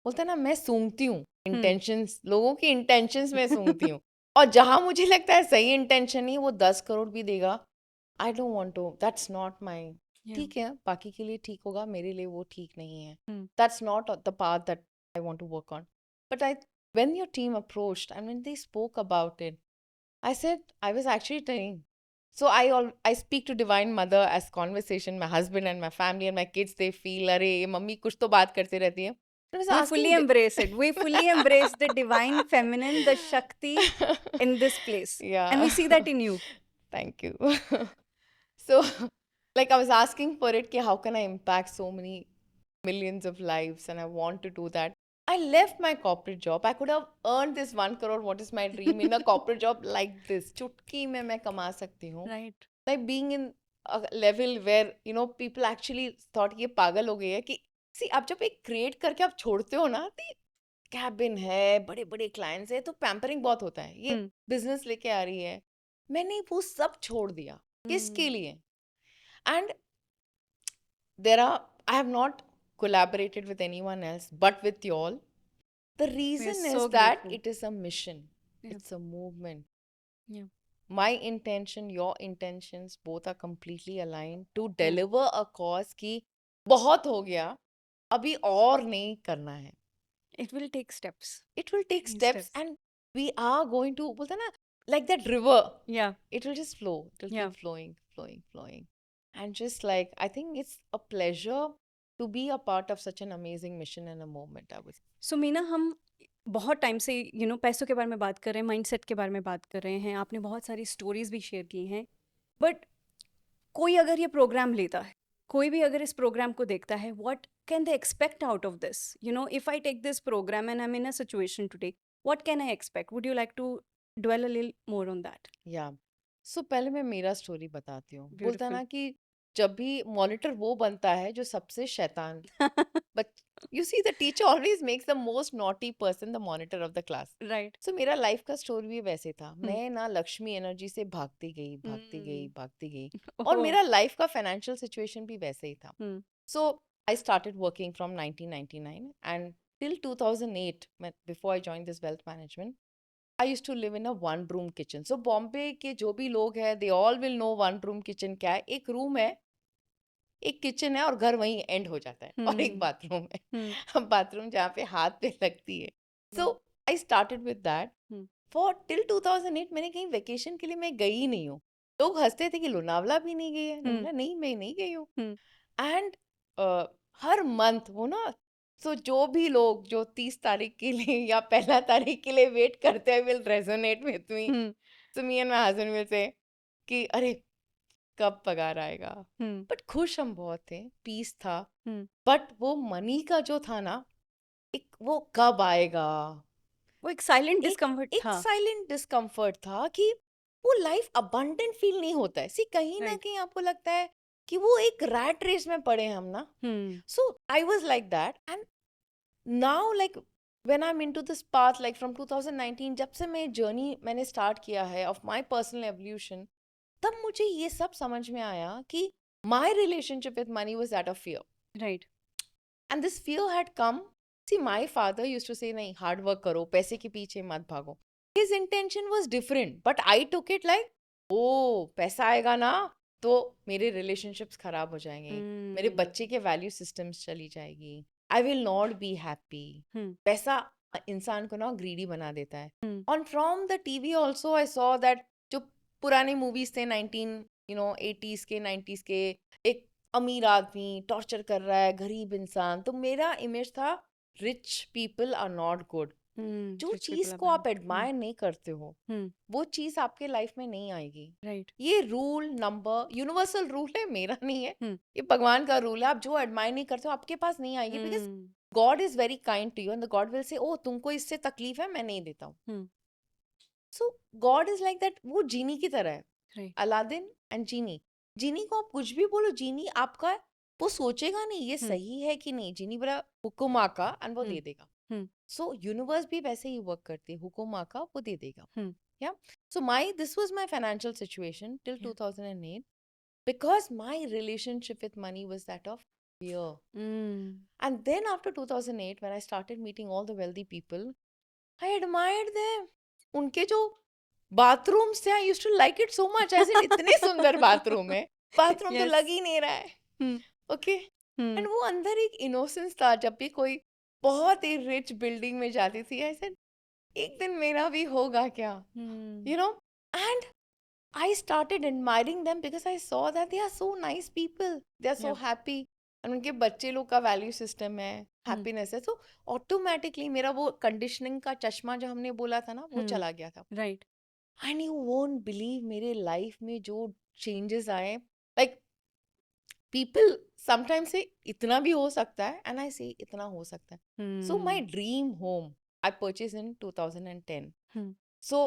बोलते हैं ना, मैं सूंघती हूँ Hmm. intentions, लोगों की intentions में सूंघती हूँ, और जहाँ मुझे लगता है सही intention नहीं, वो 10 करोड़ भी देगा, I don't want to. That's not my. Yeah. ठीक है, बाकी के लिए ठीक होगा, मेरे लिए वो ठीक नहीं है. Hmm. That's not the path that I want to work on. But when your team approached and when they spoke about it, I said, I was actually telling. So I speak to Divine Mother as conversation. My husband and my family and my kids, they feel, अरे ये mummy कुछ तो बात करते रहती है. I was We asking fully embrace it. We fully embrace the divine feminine, the Shakti in this place. And Yeah. we see that in you. Thank you. So, like, I was asking for it, how can I impact so many millions of lives, and I want to do that. I left my corporate job. I could have earned this 1 crore, what is my dream, in a corporate job like this. चुटकी में मैं कमा सकती हूँ. Right. Like being in a level where, people actually thought ये पागल हो गई है कि, see, आप जब एक create करके आप छोड़ते हो ना, तो कैबिन है, बड़े बड़े क्लाइंट्स है, तो पैम्परिंग बहुत होता है, ये Hmm. बिजनेस लेके आ रही है. मैंने वो सब छोड़ दिया. किसके Hmm. लिए? And I have not collaborated with anyone else but with you all. The We are reason so is that grateful. it is a mission. Yeah. It's a movement. Yeah. My intention, your intentions, both are completely aligned to Hmm. deliver a cause की बहुत हो गया, अभी और नहीं करना है. It will take steps. It will take Tiny steps, steps. and we are going to, बोलते हैं ना, like that river. Yeah. It will just flow. It will Yeah. keep flowing, flowing, flowing. And just like, I think it's a pleasure to be a part of such an amazing mission and a moment, I would say. सो मीना, हम बहुत time से पैसों के बारे में बात कर रहे हैं, माइंडसेट के बारे में बात कर रहे हैं, आपने बहुत सारी स्टोरीज भी शेयर की हैं. बट कोई अगर ये प्रोग्राम लेता है, कोई भी अगर इस प्रोग्राम को देखता है, what can they expect out of this? If I take this program and I am in a situation today, what can I expect? Would you like to dwell a little more on that? या सो पहले मैं मेरा story बताती हूँ. बोलता है Beautiful. ना कि जब भी मॉनिटर वो बनता है जो सबसे शैतान, but you see the teacher always makes the most naughty person the monitor of the class. Right. So मेरा लाइफ का स्टोरी भी वैसे था. मैं ना लक्ष्मी एनर्जी से भागती गई, भागती गई, भागती गई, और ओह. मेरा लाइफ का फाइनेंशियल सिचुएशन भी वैसे ही था. हम्म. So I started working from 1999, and till 2008, before I joined this wealth management, I used to live in a one room kitchen. So Bombay के जो भी लोग हैं, they all will know one room kitchen क्या है. एक room है, एक किचन है, और घर वहीं एंड हो जाता है, और एक बाथरूम है. बाथरूम जहाँ पे हाथ पे लगती है. So I started with that. For till 2008 मैंने कहीं वेकेशन के लिए मैं गई ही नहीं हूँ. लोग हंसते थे कि लोनावला भी नहीं गई है. मैंने बोला, नहीं, मैं नहीं गई हूँ. एंड हर मंथ वो ना, सो जो भी लोग जो 30 तारीख के लिए या 1 तारीख के लिए वेट करते हैं will resonate with me. So me and my husband will say कि अरे कब पगार आएगा. बट खुश हम बहुत थे, पीस था. बट वो मनी का जो था ना, एक वो कब आएगा, वो एक साइलेंट एक डिस्कम्फर्ट एक था. साइलेंट डिस्कम्फर्ट था कि वो लाइफ अबंडेंट फील नहीं होता है. सी, कहीं ना Right. कहीं आपको लगता है कि वो एक रैट रेस में पड़े हैं हम ना. So I was like that, and now, like, when I'm into this path, like from 2019, जब से मैं जर्नी मैंने स्टार्ट किया है of my personal evolution, तब मुझे ये सब समझ में आया कि my relationship with money was that of fear, right. and this fear had come. See, my father used to say, नहीं, hard work करो, पैसे के पीछे मत भागो. His intention was different, but I took it like, oh, पैसा आएगा ना तो मेरे relationships खराब हो जाएंगे, मेरे बच्चे के वैल्यू सिस्टम्स चली जाएगी, I will not be happy. पैसा इंसान को ना ग्रीडी बना देता है. On from the TV also I saw that जो पुराने मूवीज थे 80s के 90s के, एक अमीर आदमी टॉर्चर कर रहा है गरीब इंसान, तो मेरा इमेज था rich people are not good. जो Rich चीज people are को आप bad. एडमायर नहीं करते हो Hmm. वो चीज आपके लाइफ में नहीं आएगी. Right. ये रूल नंबर यूनिवर्सल रूल है, मेरा नहीं है. Hmm. ये भगवान का रूल है. आप जो एडमायर नहीं करते हो आपके पास नहीं आएगी. Because Hmm. God is very kind to you and God will say ओ तुमको इससे तकलीफ है, मैं नहीं देता हूँ. Hmm. So God is like that. वो जीनी की तरह है. Right. अलादीन एंड जीनी. जीनी को आप कुछ भी बोलो, जीनी आपका वो सोचेगा नहीं ये Hmm. सही है कि नहीं. जीनी बड़ा हुक्म आका एंड वो Hmm. दे देगा. Hmm. सो यूनिवर्स भी वैसे ही वर्क करती है. हुक्म आका वो दे देगा. Hmm. या so my this was my financial situation till Yeah. 2008 because my relationship with money was that of fear. Hmm. And then after 2008 when I started meeting all the wealthy people, I admired them. उनके जो bathrooms थे, I used to like it so much. I said इतने सुंदर bathroom है, bathroom तो Yes. लग ही नहीं रहा है. Hmm. Okay. Hmm. And वो अंदर एक innocence था. जब भी कोई बहुत ही rich building में जाती थी, I said एक दिन मेरा भी होगा क्या? Hmm. You know. And I started admiring them because I saw that they are so nice people. They are so Yeah. happy. और उनके बच्चे लोग का वैल्यू सिस्टम है, हैप्पीनेस है. तो ऑटोमेटिकली मेरा वो कंडीशनिंग का चश्मा जो हमने बोला था ना वो Hmm. चला गया था. Right. And you won't believe मेरे लाइफ में जो चेंजेस आए. लाइक पीपल समटाइम्स से इतना भी हो सकता है एंड आई से इतना हो सकता है. So my Hmm. Dream home I purchase in 2010. Hmm. So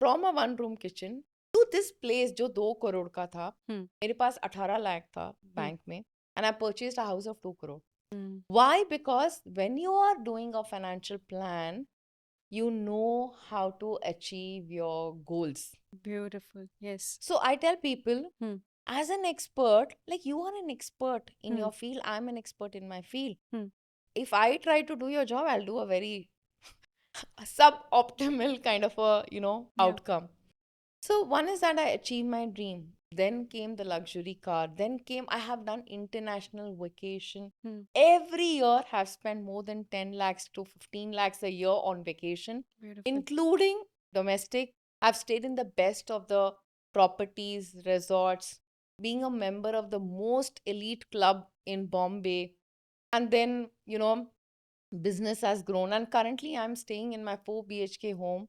from a one room kitchen to this place जो 2 करोड़ का था. Hmm. मेरे पास 18 लाख था बैंक में and I purchased a house of 2 crore. Hmm. Why? Because when you are doing a financial plan, you know how to achieve your goals. Beautiful. Yes. So I tell people, Hmm. as an expert, like you are an expert in Hmm. your field, I'm an expert in my field. Hmm. If I try to do your job, I'll do a very suboptimal kind of a, Yeah. outcome. So one is that I achieved my dream. Then came the luxury car. Then came I have done international vacation. Hmm. Every year have spent more than 10 lakhs to 15 lakhs a year on vacation, Beautiful. including domestic. I've stayed in the best of the properties, resorts, being a member of the most elite club in Bombay. And then, business has grown. And currently I'm staying in my 4 BHK home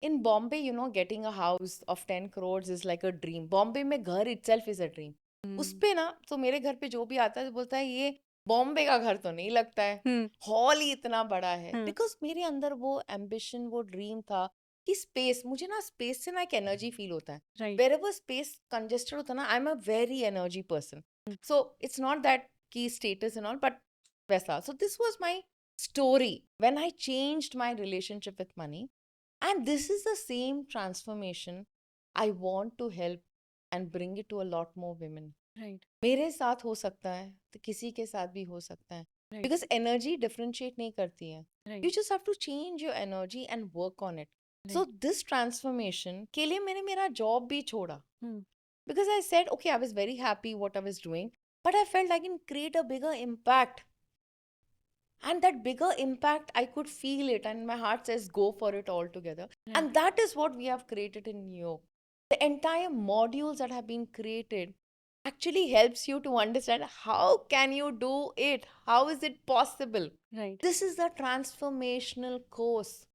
in Bombay. Getting a house of 10 crores is like a dream. Bombay में घर itself is a dream. उस Hmm. पे ना तो मेरे घर पे जो भी आता है तो बोलता है ये बॉम्बे का घर तो नहीं लगता है, Hmm. हॉल ही इतना बड़ा है. Hmm. बिकॉज मेरे अंदर वो एम्बिशन, वो ड्रीम था कि स्पेस, मुझे ना स्पेस से ना एक एनर्जी फील होता है. Right. वेरेवर स्पेस कंजेस्टेड होता है ना, I am a very energy person. So it's not that की स्टेटस एंड ऑल, बट वैसा. So this was my story when I changed my relationship with money. And this is the same transformation I want to help and bring it to a lot more women. Right. मेरे साथ हो सकता है तो किसी के साथ भी हो सकता है. Right. Because energy differentiate नहीं करती है. Right. You just have to change your energy and work on it. So Right. this transformation के लिए मैंने मेरा job भी छोड़ा. Hmm. Because I said, okay, I was very happy what I was doing, but I felt I can create a bigger impact. And that bigger impact, I could feel it, and my heart says, go for it all together. Right. And that is what we have created in New York. The entire modules that have been created actually helps you to understand how can you do it? How is it possible? Right. This is the transformational course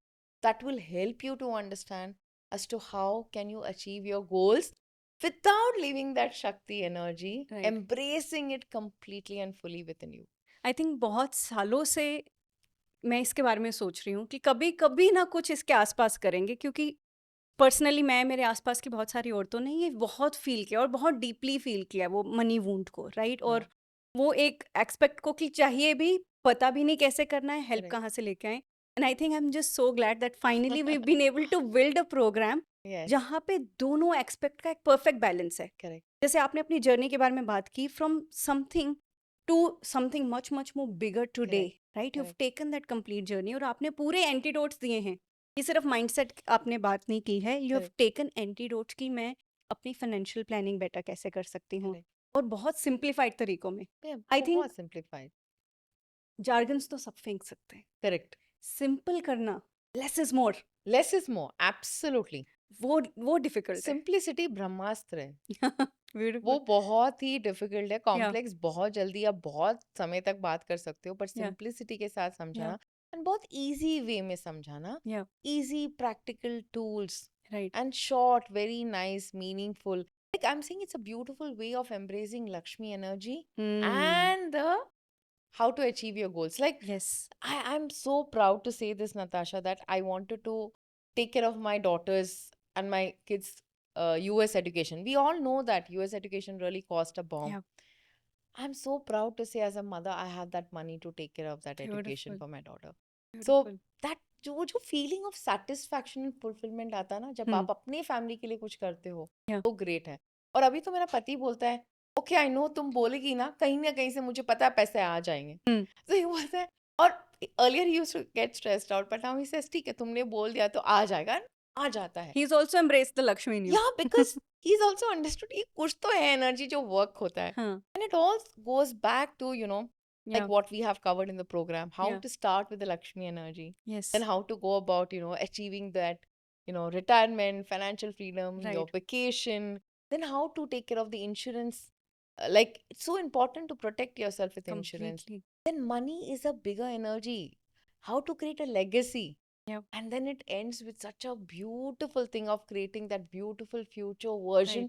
that will help you to understand as to how can you achieve your goals without leaving that Shakti energy, Right. embracing it completely and fully within you. I think बहुत सालों से मैं इसके बारे में सोच रही हूँ कि कभी कभी ना कुछ इसके आसपास करेंगे, क्योंकि पर्सनली मैं मेरे आसपास की बहुत सारी औरतों ने ये बहुत फील किया और बहुत डीपली फील किया वो मनी वूंड को, राइट. और वो एक एक्सपेक्ट को कि चाहिए भी, पता भी नहीं कैसे करना है, हेल्प Correct. कहाँ से लेके आए. And I think I am just so glad that finally we been able to build a program Yes, जहाँ पे दोनों एक्सपेक्ट का एक परफेक्ट बैलेंस है. correct. जैसे आपने अपनी जर्नी के बारे में बात की, from something to something much much more bigger today, right. You have correct. Taken that complete journey और आपने पूरे एंटीडोट्स दिए हैं. ये सिर्फ माइंडसेट आपने बात नहीं की है, you have Correct. Taken antidotes की मैं अपनी फाइनेंशियल प्लानिंग बेटर कैसे कर सकती हूँ, Correct. और बहुत सिंप्लीफाइड तरीकों में. Yeah, I think- बहुत simplified. जार्गन्स तो सब फेंक सकते हैं, Correct. सिंपल करना, less is more, Less is more. Absolutely. वो डिफिकल्ट है. Simplicity ब्रह्मास्त्र है. वो ब्यूटीफुल. बहुत ही डिफिकल्ट है. कॉम्प्लेक्स बहुत जल्दी आप बहुत समय तक बात कर सकते हो, पर Yeah. सिंप्लिसिटी के साथ समझाना and बहुत easy way में समझाना, Yeah, easy practical tools right. and short, very nice, meaningful. Like I'm saying, it's a beautiful way of embracing Lakshmi energy and the how to achieve your goals. Like Yes. I'm so proud to say this, Natasha, that I wanted to take care of my daughters and my kids' US education. We all know that US education really cost a bomb. Yeah, I'm so proud to say, as a mother, I have that money to take care of that education beautiful. for my daughter. So Beautiful. that जो feeling of satisfaction and fulfilment आता है ना, जब Hmm. आप अपने family के लिए कुछ करते हो, Yeah. वो ग्रेट है. और अभी तो मेरा पति बोलता है, ओके आई नो तुम बोलेगी ना कहीं से, मुझे पता है पैसे आ जाएंगे. Hmm. तो ये बोलता है. और earlier he used to get stressed out, but now he says ठीक है तुमने बोल दिया तो आ जाएगा. आ जाता है. He's also embraced the Lakshmi in you. Yeah, because he's also understood ये कुछ तो है एनर्जी जो वर्क होता है. Huh. And it all goes back to, like Yeah. what we have covered in the program, how Yeah. to start with the Lakshmi energy, Yes. then how to go about, achieving that, retirement, financial freedom, your Right. vacation, then how to take care of the insurance. Like, it's so important to protect yourself with insurance. Completely. Then money is a bigger energy. How to create a legacy. Yeah. And then it ends with such a beautiful thing of creating that beautiful future version,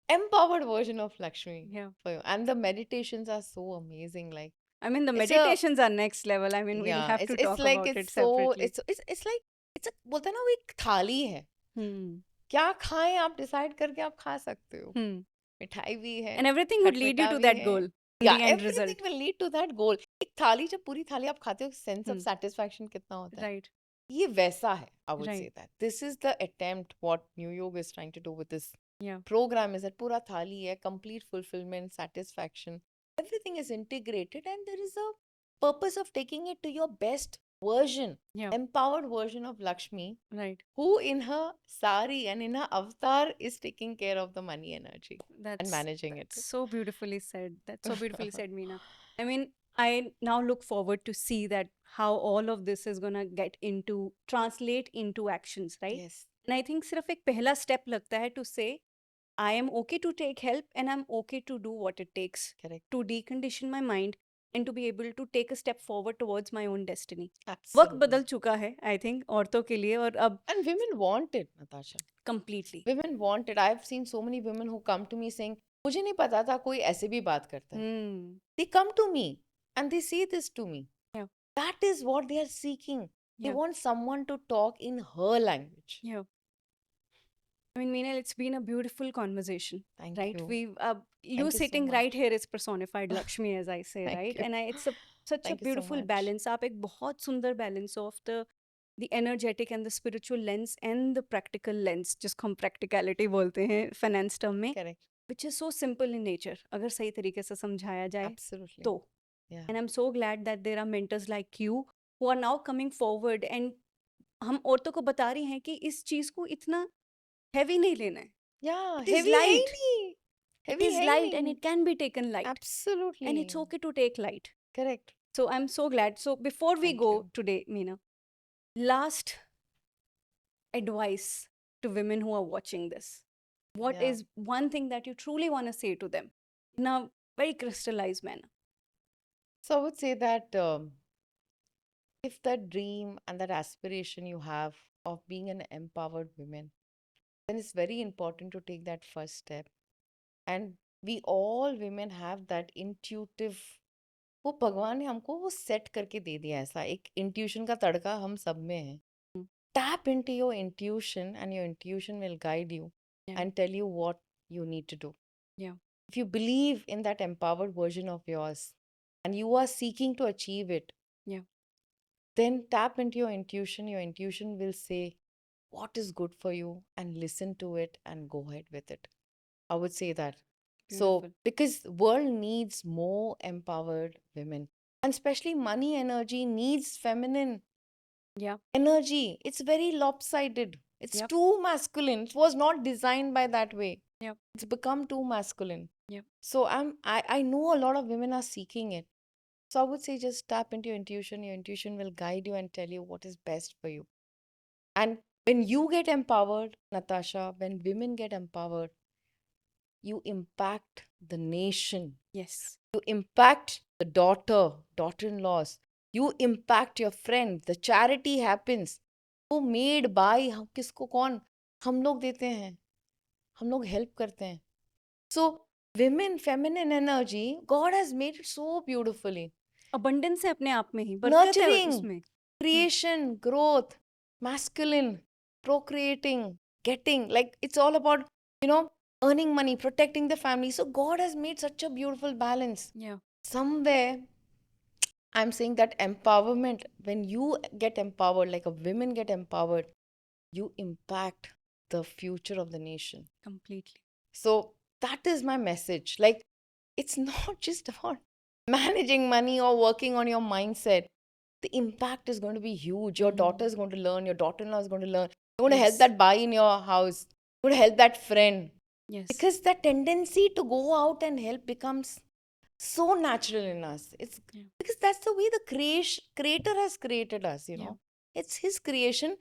empowered version of Lakshmi Yeah. for you. And the meditations are so amazing. Like, I mean, the it's a meditations are next level. I mean, we'll yeah, have to it's talk like about it it's so separately. it's like it's a बोलते हैं ना वो एक थाली है. Hmm. क्या खाएं आप डिसाइड करके आप खा सकते हो. Hmm. मिठाई भी है, And everything would lead you खटमिठा to भी that है. goal in Yeah, the end everything result. will lead to that goal. एक थाली जब पूरी थाली आप खाते हो, सेंस ऑफ Hmm. सेटिस्फैक्शन कितना होता है. Right. ये वैसा है. I would Right. say that this is the attempt what New York is trying to do with this Yeah. program, is that पूरा थाली है, complete fulfillment, satisfaction, everything is integrated, and there is a purpose of taking it to your best version, Yeah. empowered version of Lakshmi, Right. who in her sari and in her avatar is taking care of the money energy and That's managing it. so beautifully said. That's so beautifully said, Meena. I mean, I now look forward to see that how all of this is gonna translate into actions, right? Yes, And I think सिर्फ एक पहला step लगता है to say I am okay to take help and I'm okay to do what it takes correct. to decondition my mind and to be able to take a step forward towards my own destiny. वक्त Absolutely. बदल चुका है I think औरतों के लिए और अब And women want it, Natasha. completely. Women want it. I've seen so many women who come to me saying, मुझे नहीं पता था कोई ऐसे भी बात करता है. Hmm. They come to me and they say this to me. Yeah. That is what they are seeking. They Yeah. want someone to talk in her language. Yeah. I mean, Meenal, it's been a beautiful conversation, Thank right? you. You Thank you so sitting much. right here is personified Lakshmi, as I say, Thank right? you. And it's such a Thank you so beautiful much. balance. आप एक बहुत सुंदर balance of the energetic and the spiritual lens and the practical lens, जिसको हम practicality बोलते हैं finance term में, Correct. which is so simple in nature. अगर सही तरीके से समझाया जाए Absolutely. तो. Yeah. And I'm so glad that there are mentors like you who are now coming forward and हम औरतों को बता रही हैं कि इस चीज को इतना heavy नहीं लेना है. Yeah. It is Heavy है ही light. नहीं. It Heavy is है ही light and नहीं. it can be taken light. Absolutely. And it's okay to take light. Correct. So I'm so glad. So before we Thank go you. today, Meena, last advice to women who are watching this. What Yeah. is one thing that you truly want to say to them in a very crystallized manner? So I would say that if that dream and that aspiration you have of being an empowered woman, then it's very important to take that first step. And we all women have that intuitive, वो भगवान ने हमको वो set करके दे दिया, ऐसा एक intuition का तड़का हम सब में है. Mm. Tap into your intuition and your intuition will guide you Yeah. and tell you what you need to do. Yeah. If you believe in that empowered version of yours and you are seeking to achieve it, Yeah. then tap into your intuition. Your intuition will say what is good for you and listen to it and go ahead with it. I would say that. So, Beautiful. because world needs more empowered women, and especially money energy needs feminine Yeah. energy. It's very lopsided. It's Yep. too masculine. It was not designed by that way. Yep. It's become too masculine. Yep. So I know a lot of women are seeking it. So I would say just tap into your intuition. Your intuition will guide you and tell you what is best for you. And when you get empowered, Natasha, when women get empowered, you impact the nation. Yes. You impact the daughter-in-laws. You impact your friend. The charity happens. वो made by किसको कौन हम लोग देते हैं, हम लोग help करते हैं. So women, feminine energy, God has made it so beautifully. Abundance है अपने आप में ही, बरकत है Nurturing, उसमें. creation, growth, masculine, procreating, getting. Like it's all about, earning money, protecting the family. So God has made such a beautiful balance. Yeah. Somewhere, I'm saying that empowerment, when you get empowered, like a women get empowered, you impact the future of the nation. Completely. So that is my message. Like, it's not just about managing money or working on your mindset. The impact is going to be huge. Your daughter is going to learn, your daughter-in-law is going to learn. You're going to help Yes. that buy in your house. You're going to help that friend. Yes. Because that tendency to go out and help becomes so natural in us. It's Yeah. because that's the way the creator has created us, Yeah. It's his creation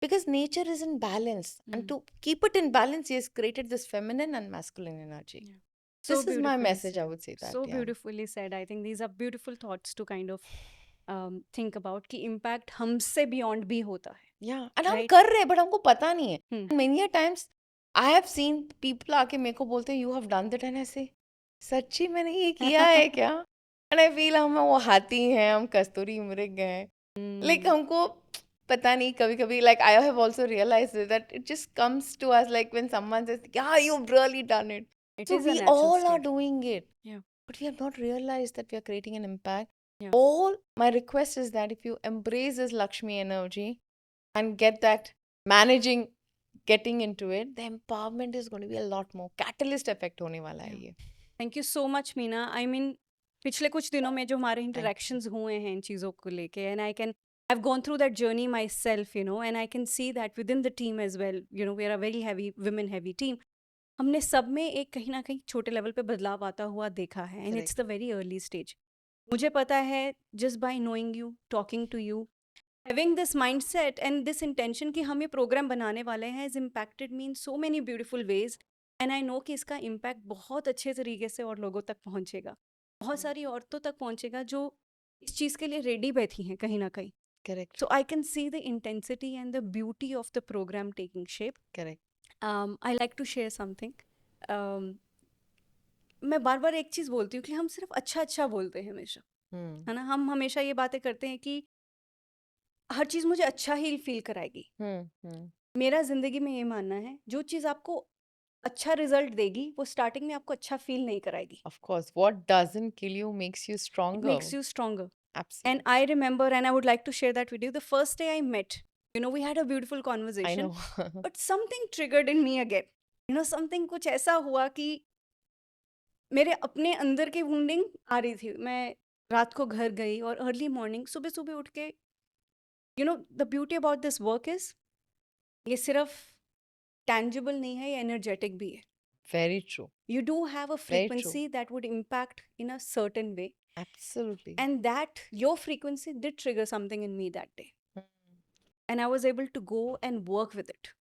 because nature is in balance. And Mm. to keep it in balance, he has created this feminine and masculine energy. Yeah. This So is my beautifully message, I said. would say that. So Yeah. beautifully said. I think these are beautiful thoughts to kind of think about कि impact हमसे beyond भी होता है. Yeah. And हम Right. कर रहे हैं, but हमको पता नहीं है. Hmm. Many a times, I have seen people आके मेरे को बोलते हैं, you have done that, and I say, सच्ची मैंने ये किया है क्या? And I feel हम वो हाथी हैं, हम कस्तूरी मृग हैं. Like हमको पता नहीं कभी कभी like I have also realized that it just comes to us like when someone says, yeah, you've really done it. It So is a we natural all are state. doing it. Yeah. But we have not realized that we are creating an impact. Yeah. All my request is that if you embrace this Lakshmi energy and get that managing, getting into it, the empowerment is going to be a lot more. Catalyst effect होने वाला है ये. Thank you so much, Meena. I mean, पिछले कुछ दिनों में जो हमारे you. interactions हुए हैं इन चीज़ों को लेके, and I've gone through that journey myself, and I can see that within the team as well, we are a very heavy, women heavy team. हमने सब में एक कहीं ना कहीं छोटे लेवल पे बदलाव आता हुआ देखा है, and it's the very early stage. मुझे पता है, just by knowing you, talking to you, having this mindset and this intention कि हम ये प्रोग्राम बनाने वाले हैं has impacted me in so many beautiful ways. And I know कि इसका इम्पैक्ट बहुत अच्छे तरीके से और लोगों तक पहुंचेगा, बहुत सारी औरतों तक पहुंचेगा जो इस चीज़ के लिए रेडी बैठी हैं कहीं ना कहीं. Correct. So I can see the intensity and the beauty of the program taking shape. Correct. I like to share something. मैं बार बार एक चीज़ बोलती हूँ कि हम सिर्फ अच्छा अच्छा बोलते हैं हमेशा, है ना. हम हमेशा ये बातें करते हैं कि हर चीज़ मुझे अच्छा ही फील कराएगी. मेरा ज़िंदगी में ये मानना है, जो चीज़ आपको अच्छा रिजल्ट देगी वो स्टार्टिंग में आपको अच्छा फील नहीं कराएगी. Of course, what doesn't kill you makes you It stronger. makes you stronger. Absolutely. And I remember, and I would like to share that with you, the first day I met, we had a beautiful I conversation, know. but something triggered in me again. Something कुछ ऐसा हुआ कि मेरे अपने अंदर की winding आ रही थी. मैं रात को घर गई और अर्ली मॉर्निंग सुबह सुबह उठ के, the beauty about this work is, ये सिर्फ टैंजिबल नहीं है, ये एनर्जेटिक भी है. Very true. You do have a Very true. frequency that would impact in a certain way, Absolutely. and that your frequency did trigger something in me that day, and I was able to go and work with it.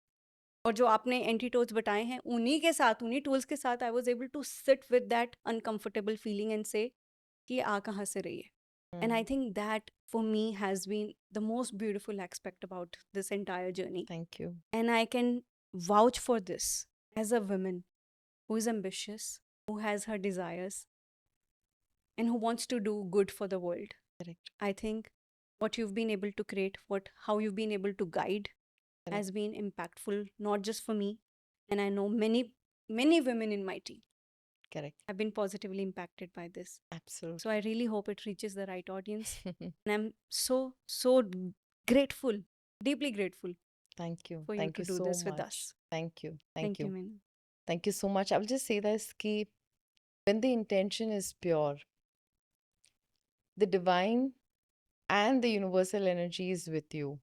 और जो आपने एंटीटोड्स बताए हैं उन्हीं के साथ, उन्हीं tools के साथ, I was able to sit with that uncomfortable feeling and say कि ये आ कहाँ से रही है. And I think that for me has been the most beautiful aspect about this entire journey. Thank you. And I can vouch for this as a woman who is ambitious, who has her desires, and who wants to do good for the world. Correct. I think what you've been able to create, how you've been able to guide, Correct. has been impactful, not just for me. And I know many, many women in my team Correct. have been positively impacted by this. Absolutely. So I really hope it reaches the right audience. And I'm so, so grateful, deeply grateful Thank you. for you Thank to you do so this with much. us. Thank you. Thank you, Meena. Thank you so much. I will just say this ki when the intention is pure, the divine and the universal energy is with you.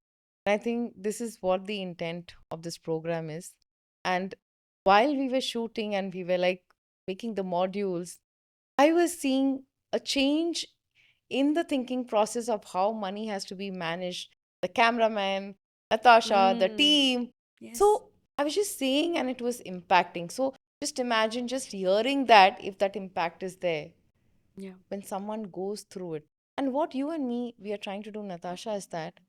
And I think this is what the intent of this program is. And while we were shooting and we were like making the modules, I was seeing a change in the thinking process of how money has to be managed. The cameraman, Natasha, the team. Yes. So I was just saying, and it was impacting. So just imagine just hearing that if that impact is there yeah. when someone goes through it. And what you and me, we are trying to do, Natasha, is that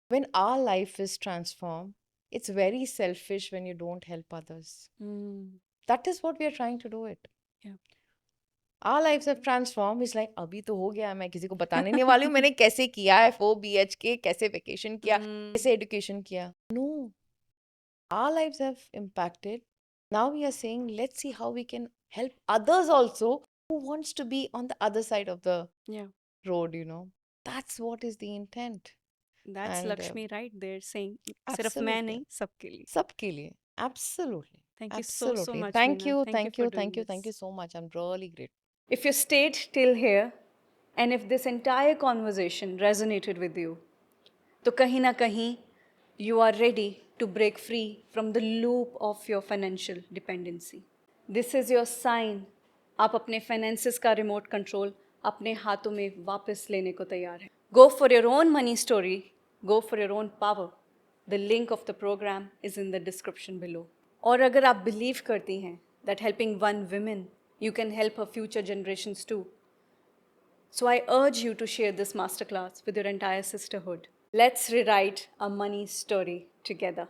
when our life is transformed, it's very selfish when you don't help others. Mm, That is what we are trying to do it. yeah. Our lives have transformed. It's like अभी तो हो गया, मैं किसी को बताने नहीं वाली हूँ मैंने कैसे किया FOBHK, कैसे vacation किया, Mm, कैसे education किया. No, our lives have impacted. Now we are saying, let's see how we can help others also who wants to be on the other side of the yeah. road, you know. That's what is the intent. That's And Lakshmi right there saying, सिर्फ मैं absolutely, नहीं, सबके लिए. सबके लिए. Absolutely. Thank you so Absolutely. much, Thank Meena. you, Thank you thank for you, doing thank you, thank you this. so much. I'm really grateful. If you stayed till here, and if this entire conversation resonated with you, तो कहीं ना कहीं you are ready to break free from the loop of your financial dependency. This is your sign. आप अपने finances का remote control अपने हाथों में वापस लेने को तैयार हैं. Go for your own money story. Go for your own power. The link of the program is in the description below. और अगर आप believe करती हैं that helping one woman, you can help her future generations too. So I urge you to share this masterclass with your entire sisterhood. Let's rewrite a money story together.